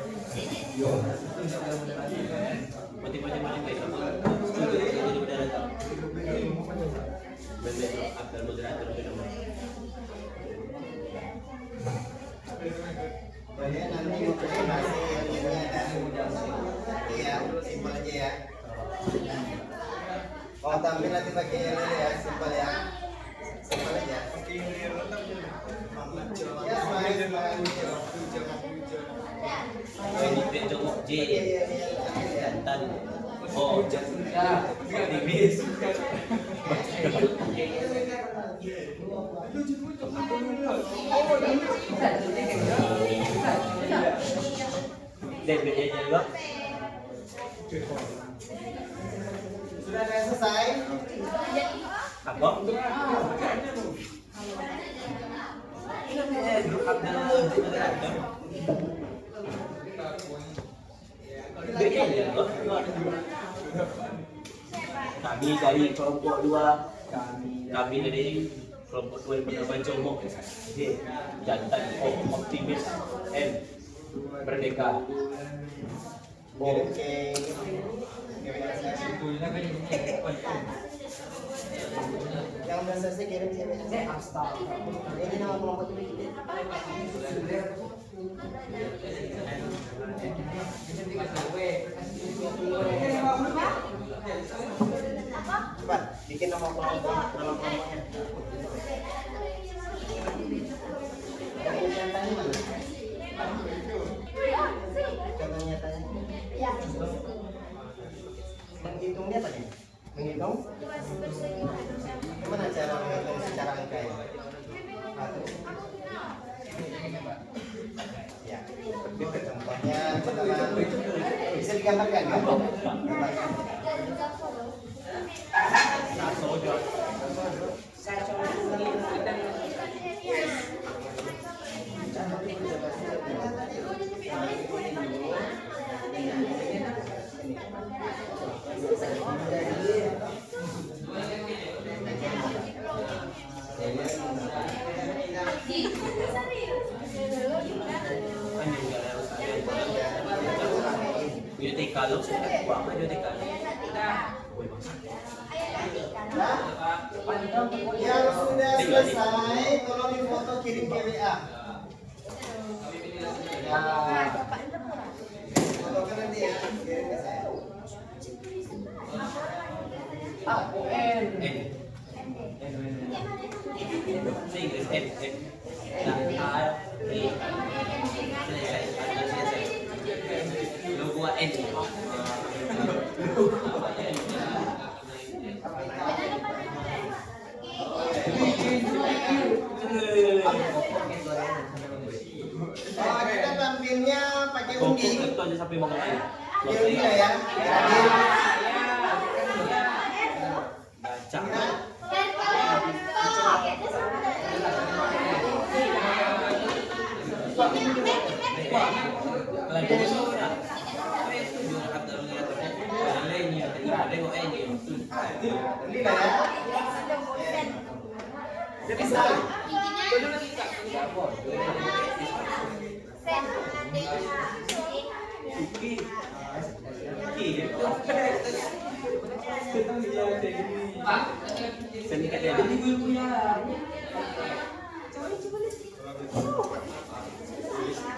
Macam-macam kayak sama. Jadi moderator. Ada moderator itu nama. Banyak nanti informasi yang ini ada. Iya, simpel aja ya. Oh, tampil nanti pakai yang ini ya, simpel ya. Simpel aja. Ya, smile. Ini bentuk J jantan. Oh, optimis. Dan bedanya juga. Sudah ada yang selesai? Apa? Grup Abdul moderator. Bedanya juga. Kami dari kelompok 2. Kami dari kelompok 2 yang bernama Jomok. J jantan, O optimis, M merdeka. Kirim ke yang udah selesai kirim siapa? Ini nama kelompok itu. Cepat, bikin nama kelompoknya. Yang nyatanya mana? Contoh nyatanya. Menghitungnya tadi? Menghitung? Gimana cara menghitung secara angka ya? Ya, seperti itu contohnya. Bisa digambarkan kan? Gambarkan. Jadi kalau sudah buang aja di kalau. Yang sudah selesai, tolong difoto kirim ke WA. Ya, fotokan nanti ya, kirim ke saya. N. Inggris N. Nah, A, E. Oh, kita tampilnya pakai undi. Fokus itu aja sampai mau lain. Pakai undi lah ya. Terakhir. Baca. Undi lah ya. Bisa.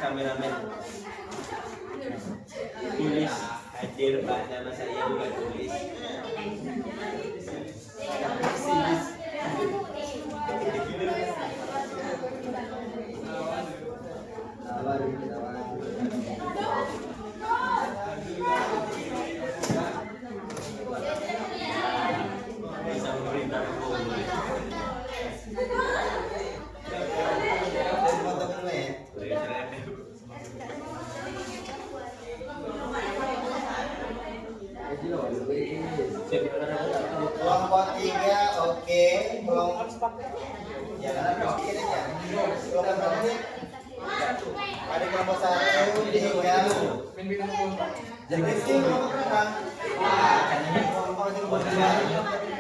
Kameramen tulis hadir pada masa saya bukan tulis. Bisa memberikan Foto dulu ya. Kelompok 3 oke. Kelompok ya, sedikit aja. Kelompok berapa nih? Ada kelompok 1, 3. Jadi sih kelompok berapa? Kelompok 2.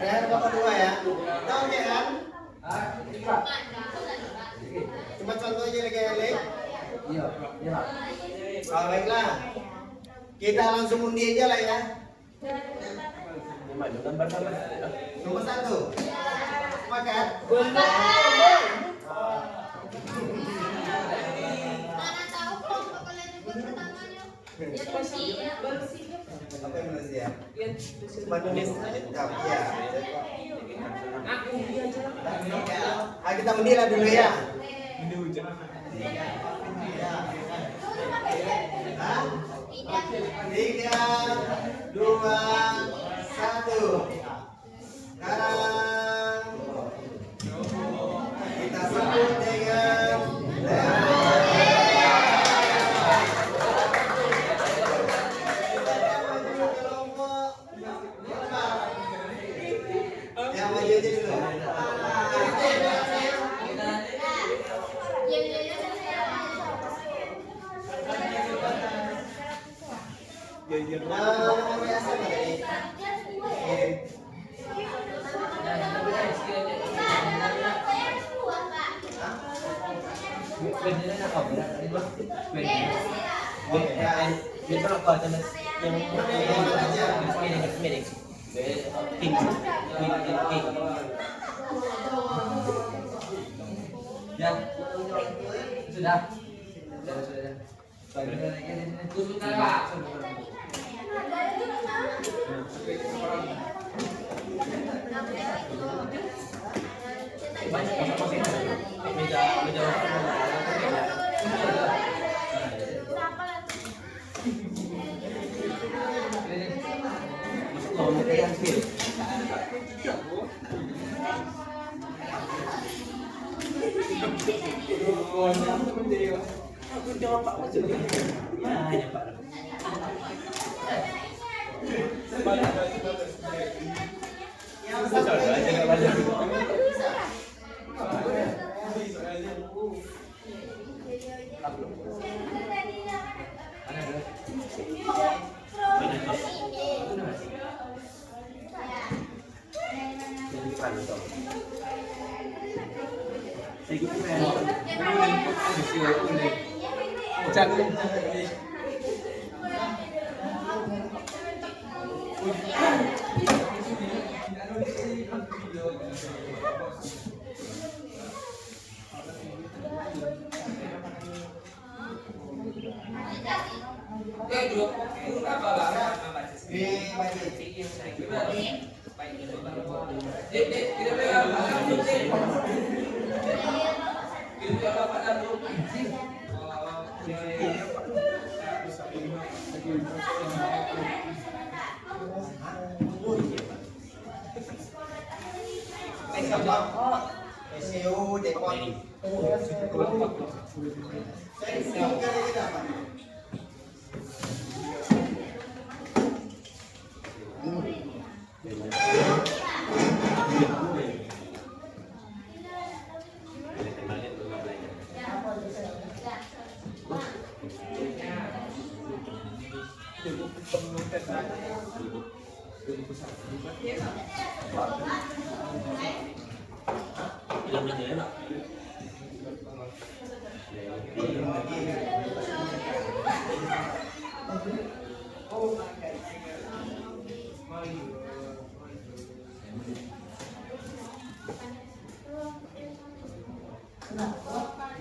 Dan kelompok 2 ya. Kita oke kan? Cuma contoh aja lagi Alex. Iya. Oh, baiklah. Kita langsung undi aja lah ya. Gambar sama. Nomor 1. Sepakat? Apa yang belum siap? Cuma nulis ya. Kita undi lah dulu ya. Hah? 3, 2, 1. Sekarang kita sebut dengan yang maju aja dulu. Nomor biasa tadi. Sudah. SEO Depot. Saya Ilang menit ya, Pak?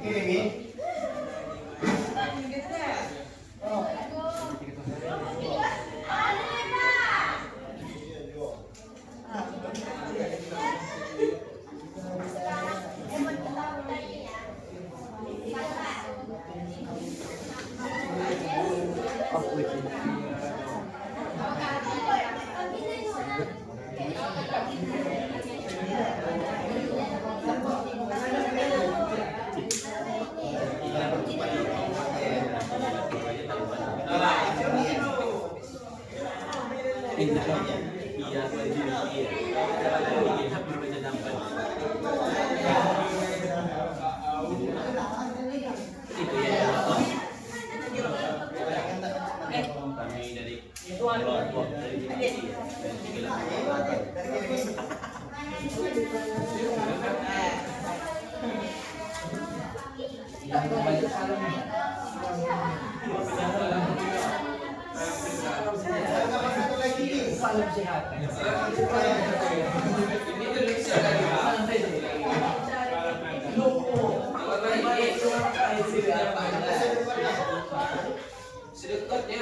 Ini. Salam sehat. Sedekatnya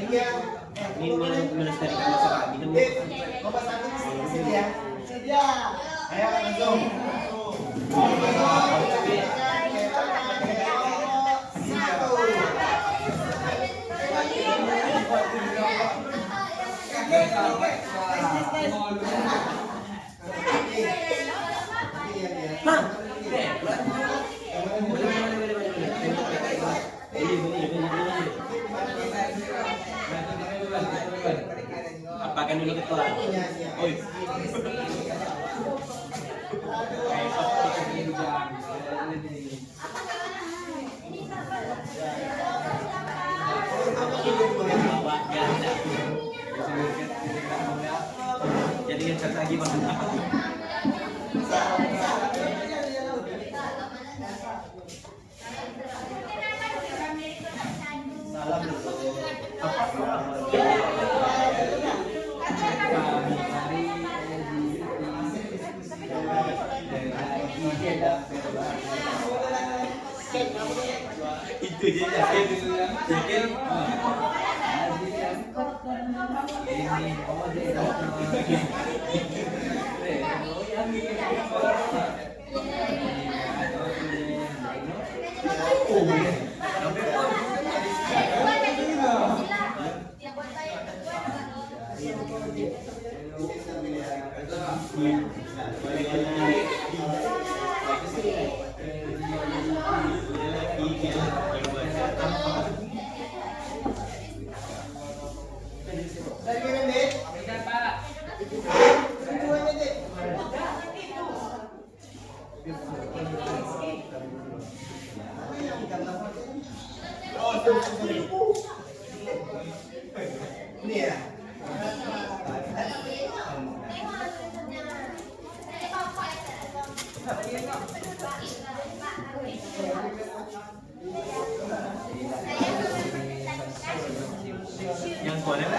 ini ya. Ini melestarikan masyarakat ini kan. Nomor 1 sedia. Sedia. Ayo langsung. Apakan dulu ketua. Oi. Jadi yang chat lagi maksud apa? Salam dulu. Itu aja yakin. Ini ya. Yang kuat apa?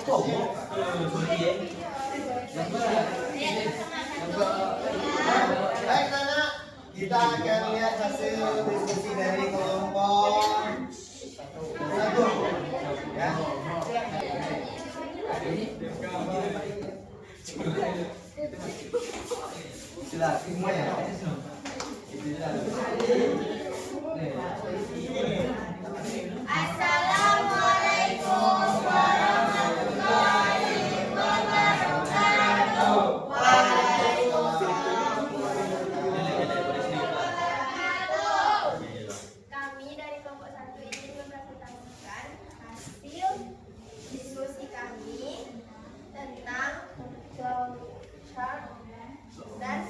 Baik anak, kita akan lihat hasil diskusi dari kelompok satu. Ya. Silakan semuanya. Assalamualaikum warahmatullahi wabarakatuh. Kami dari kelompok satu ini mempresentasikan hasil diskusi kami tentang flow chart dan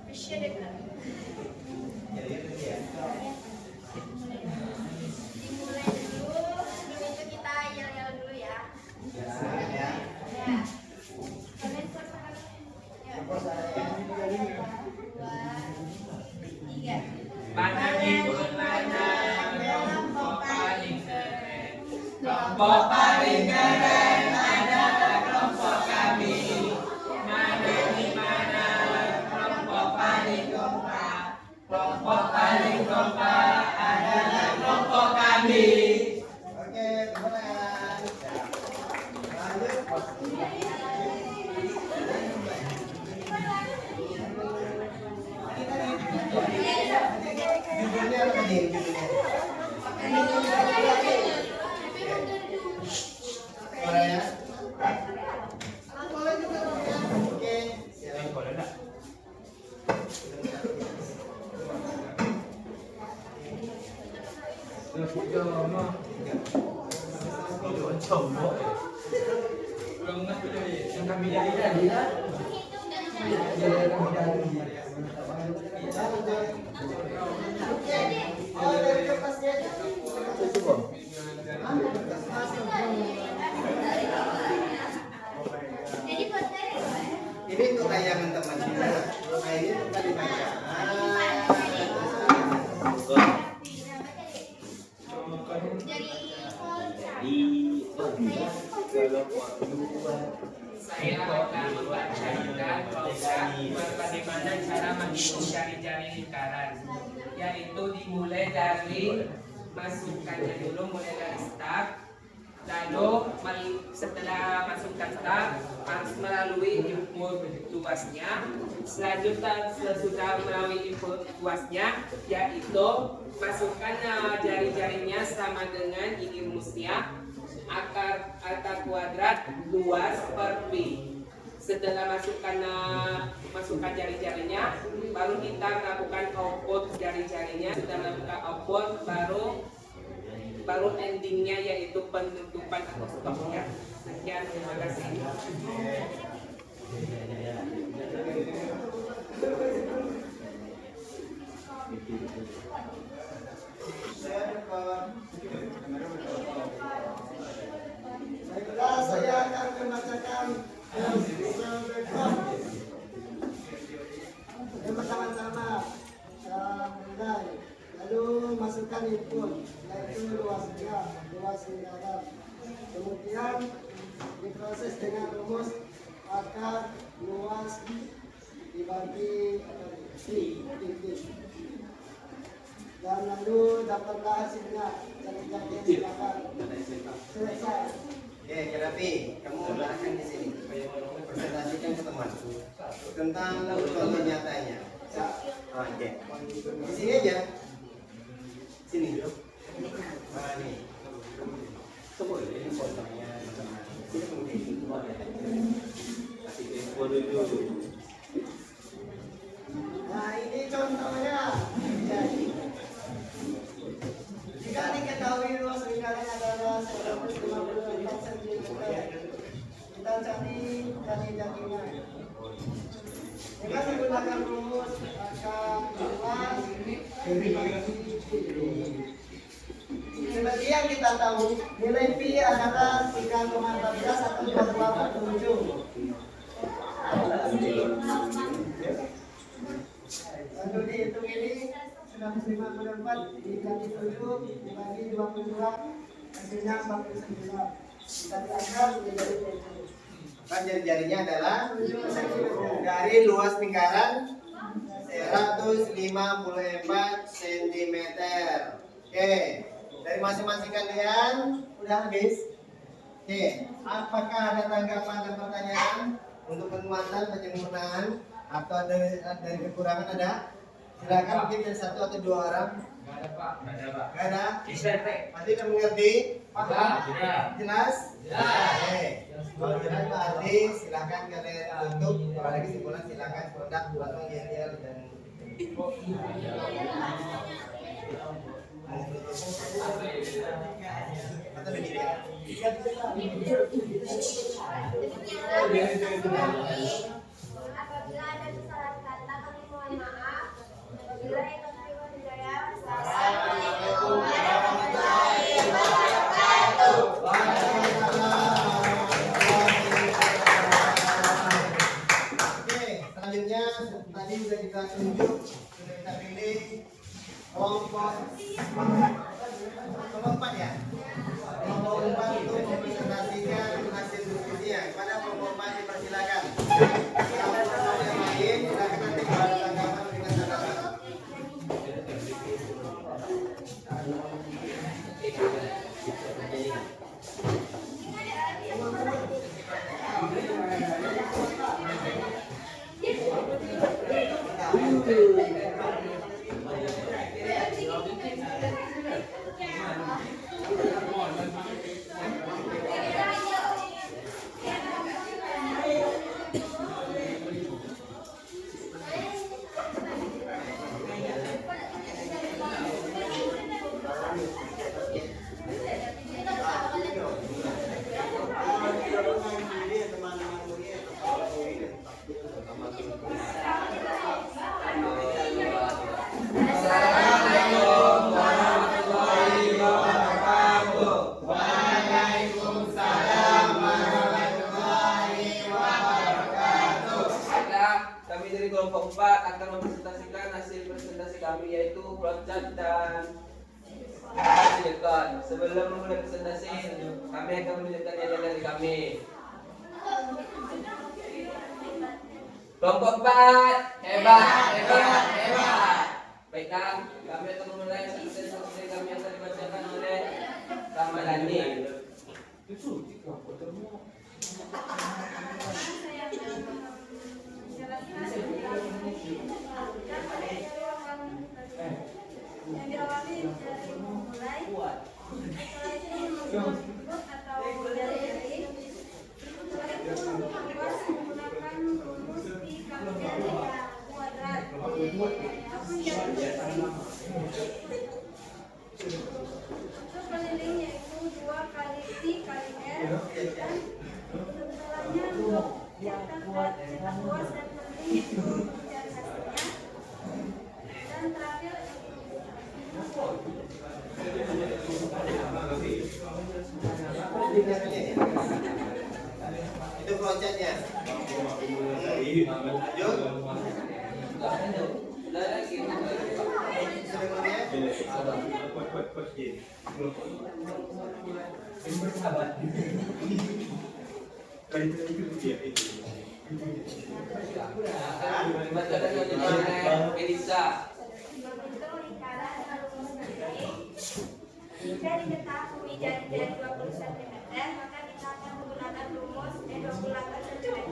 vision development. Dimulai dulu, sebelum itu kita yel-yel dulu ya. Ya. Kalian siap-siap. Ya. 1, 2, 3. Mana ibu mana kelompok paling keren. Kelompok paling keren adalah kelompok kami. Mana di mana kelompok paling kompak. Kelompok paling kompak adalah kelompok kami. Oke, mulai. Lanjut. Judulnya apa tadi? Suaranya? Oke, siap. Oh, dari kertasnya aja. Jadi buat saya, Ini untuk tayangan teman-teman. Nah, ini untuk tadi bacaan. Saya akan membacakan program bagaimana cara menghitung jari-jari lingkaran, yaitu dimulai dari masukkannya dulu, mulai dari start, lalu setelah masukkan start harus melalui input tuasnya. Selanjutnya sesudah melalui input tuasnya, yaitu masukkan jari-jarinya sama dengan ini rumusnya, akar kuadrat luas per pi. Setelah masukkan jari-jarinya, baru kita lakukan output jari-jarinya. Setelah melakukan output, baru endingnya yaitu penutupan atau stopnya. Sekian, terima kasih. Baiklah, saya akan membacakan yang pertama-tama mulai, lalu masukkan input yaitu luas lingkaran, kemudian diproses dengan rumus akar luas dibagi titik, dan lalu dapatlah hasilnya. Jadi silakan selesai. Oke, Kerapi, kamu akan di sini presentasikan ke teman tentang contoh nyatanya. Oke, di sini aja. Sini. Mana nih? Coba ini fotonya. Sini kemudian. Kasih info dulu. Nah, ini contohnya. Jika diketahui luas lingkaran adalah 154 cm, kita cari jari-jarinya dengan menggunakan rumus akar luas dibagi pi. Seperti yang kita tahu, nilai pi adalah 3,14 atau 2,47. Lalu dihitung ini 154 dibagi 7 dibagi 22, hasilnya 49. Kan jari-jarinya adalah dari luas lingkaran 154 cm. Oke, dari masing-masing kalian udah habis? Oke, apakah ada tanggapan dan pertanyaan untuk penguatan, penyempurnaan, atau dari kekurangan ada? Silakan mungkin dari satu atau dua orang. Nggak ada Pak. Gak ada? SMP. Pasti udah mengerti? Sudah. Jelas? Ya. Oke. Kalau jelas berarti silakan kalian tutup. Kalau ada kesimpulan silakan produk buat menggeliat dan atau demikian. Apabila ada kesalahan kata, kami mohon maaf. Apabila itu hidayah, wassalamualaikum warahmatullahi wabarakatuh. Oke, selanjutnya tadi sudah kita tunjuk, sudah kita pilih kelompok 4 ya. Kelompok 4 untuk mempresentasikan hasil diskusinya. Kepada kelompok 4 dipersilakan. Kelompok yang lain silakan nanti kalau ada tanggapan dengan catatan. Kami dari kelompok 4 akan mempresentasikan hasil presentasi kami, yaitu flowchart dan hasilkan. Sebelum memulai presentasi, kami akan menunjukkan nilai dari kami. Kelompok 4 hebat. Baiklah, kami akan memulai presentasi kami yang akan dibacakan oleh Ramadhani. Yang diawali dari memulai, setelah itu menyebut atau jari-jari, setelah itu membuat menggunakan rumus pi kali r kuadrat. Untuk pelilingnya itu 2 kali pi kali r, dan setelahnya untuk cetak puas dan penting itu mencari hasilnya, dan terakhir Itu flowchartnya. Dibacakan oleh Elisa. menghitung lingkaran rumus sendiri. Jika diketahui jari-jari 20 cm, maka kita akan menggunakan rumus 28 cm,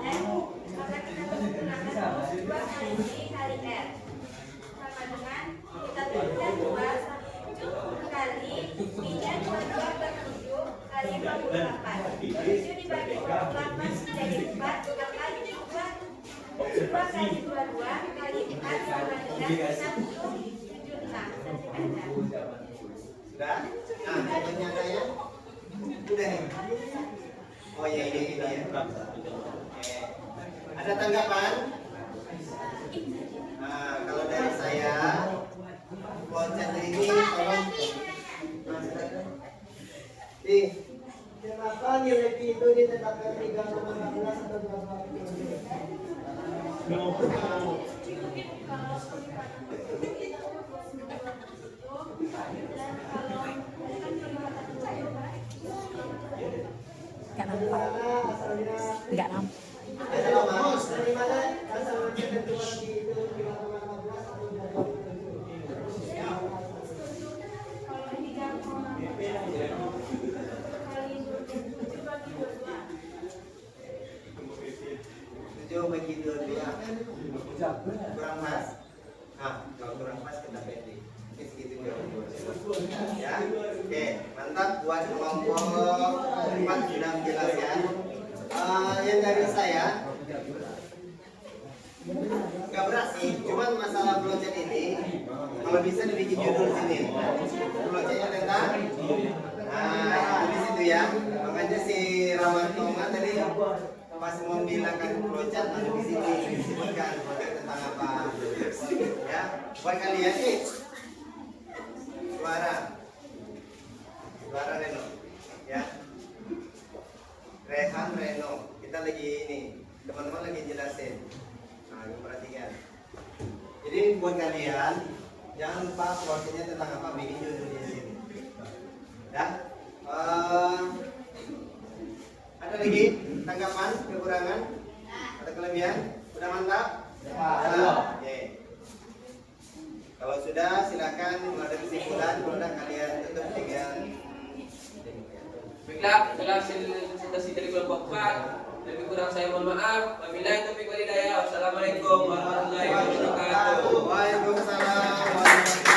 maka kita akan menggunakan rumus 2 kali pi kali r. Sama dengan kita tuliskan 2 kali pi-nya 22/7 kali 28. 7 dibagi 28 menjadi 4, maka 2 kali 22 kali 4 sama dengan 176 cm. Sudah? Nah, contohnya ada ya? Udah nih. Oh ya, ini ya. Oke. Ada tanggapan? Nah, kalau dari saya, flowchart ini tolong. Nih, kenapa nilai pi itu ditetapkan 3,16 atau 2,5? Nggak nampak. Nggak nampak. Kalau mau dari mana asal tentuan di itu 7 bagi 2 kurang pas. Nah, kalau kurang pas kita pending. Oke, segitu ya. Oke, mantap buat kelompok 4 sudah menjelaskan. Yang dari saya nggak berat sih, cuman masalah flowchart ini kalau bisa dibikin judul sini. Flowchartnya tentang di situ ya. Makanya si Ramantonga tadi pas mau bilangkan flowchart ada di sini disebutkan tentang apa. Ya, buat kalian nih suara Reno, ya. Rehan Reno, kita lagi ini, teman-teman lagi jelasin. Nah, ini perhatikan. Jadi buat kalian jangan lupa flowchartnya tentang apa, bikin judulnya di sini. Ya. Ada lagi tanggapan, kekurangan, atau kelebihan? Sudah mantap? Oke. Kalau sudah, silakan kalau ada kesimpulan, kalau ada kalian tutup dengan. Baiklah, itulah presentasi dari kelompok 4. Lebih kurang saya mohon maaf. Wabillahi taufiq wal hidayah. Wassalamualaikum warahmatullahi wabarakatuh. Waalaikumsalam warahmatullahi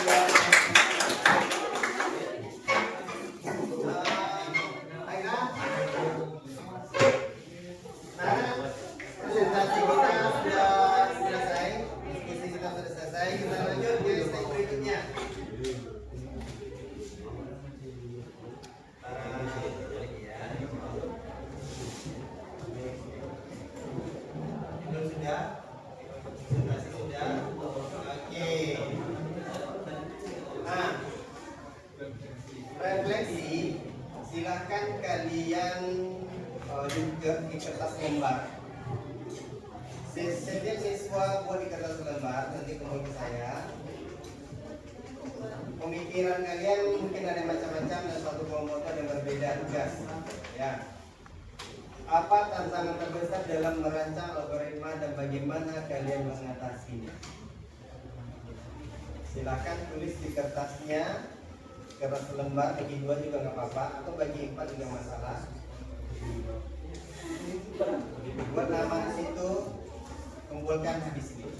wabarakatuh. Baiklah. Nah, presentasi kita sudah selesai. Diskusi kita sudah selesai. Kita lanjut ke slide berikutnya. Sudah. Oke. Nah, refleksi silahkan kalian juga di kertas lembar. Setiap siswa buat di kertas lembar, nanti ngomong ke saya. Pemikiran kalian mungkin ada macam-macam dan suatu kelompok ada yang berbeda tugas. Ya. Apa tantangan terbesar dalam merancang algoritma dan bagaimana kalian mengatasinya? Silakan tulis di kertasnya, kertas lembar bagi 2 juga nggak apa-apa, atau bagi 4 juga masalah. Buat nama di situ, kumpulkan habis ini.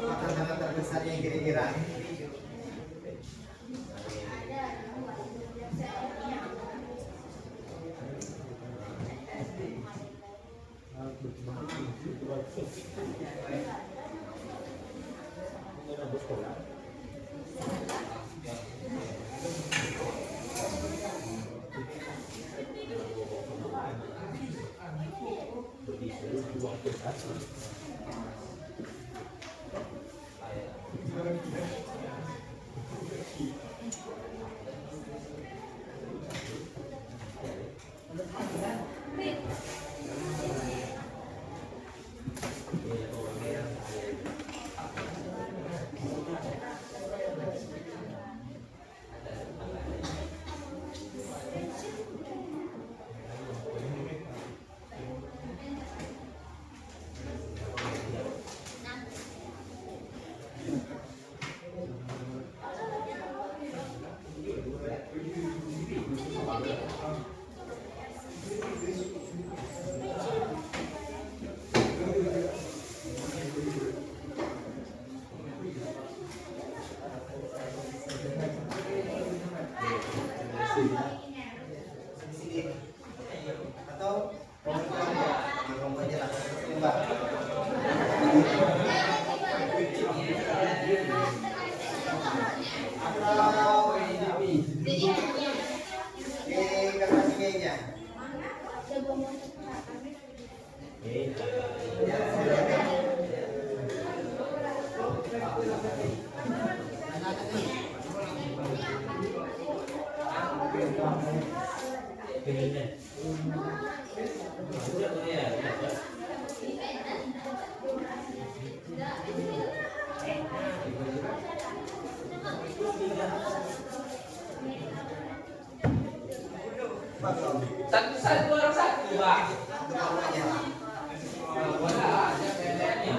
Tantangan terbesarnya kira-kira. Atau kelompoknya lah, lembar. Atau di kertas meja. Ya, silakan. Ini. Satu orang satu, Pak. Satu kelompoknya. Bola aja kayaknya.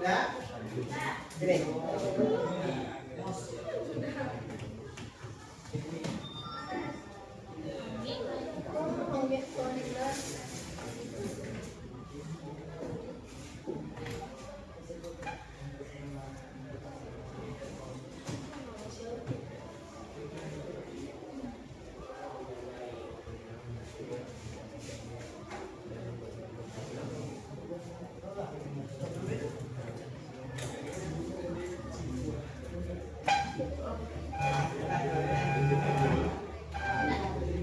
Udah? Gini.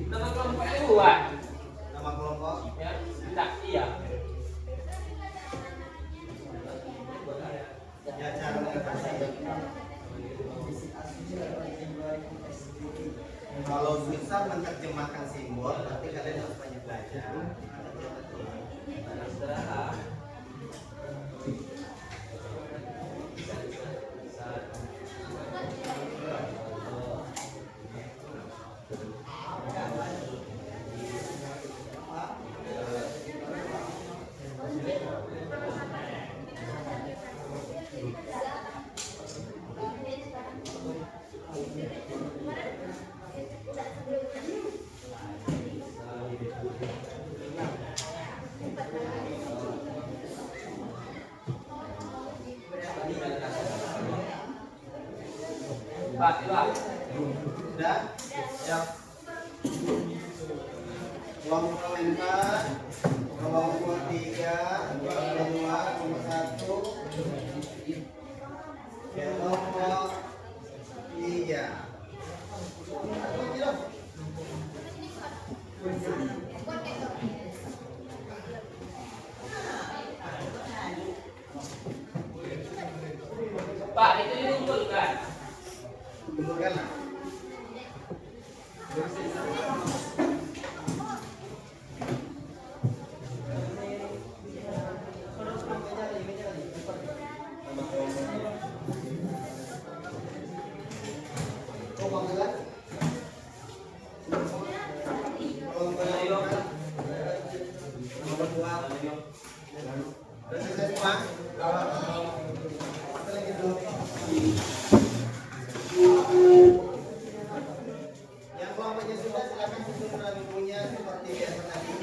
Nama kelompoknya dua. Nama kelompok. Ya, tidak iya. Ya, cara mengatasi. Kalau susah menerjemahkan simbol, berarti kalian harus banyak belajar. Pak, dua. Udah? Ya. Kelompok komentar, kelompok 3, kelompok 2, kelompok 1, kelompok 3. Pak, itu diunggulkan. Kumpulkan lah. Yang kelompoknya sudah silakan susun ramuannya seperti biasa tadi.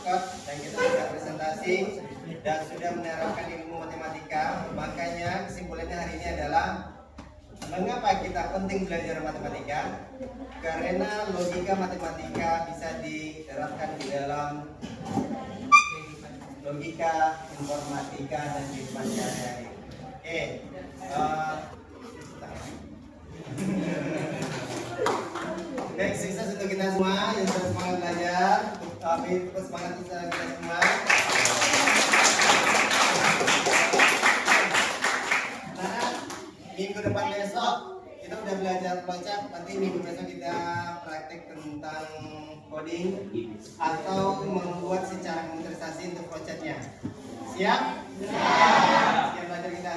code dan kita sudah presentasi dan sudah menerapkan ilmu matematika. Makanya kesimpulannya hari ini adalah mengapa kita penting belajar matematika? Karena logika matematika bisa diterapkan di dalam logika informatika dan kehidupan sehari-hari. Oke, baik, sukses untuk kita semua yang sudah semangat belajar. Tapi terus semangat kita semua. Nah, minggu depan besok kita udah belajar flowchart. Nanti minggu besok kita praktek tentang coding atau membuat secara komputerisasi untuk flowchartnya. Siap? Siap. Sekian belajar kita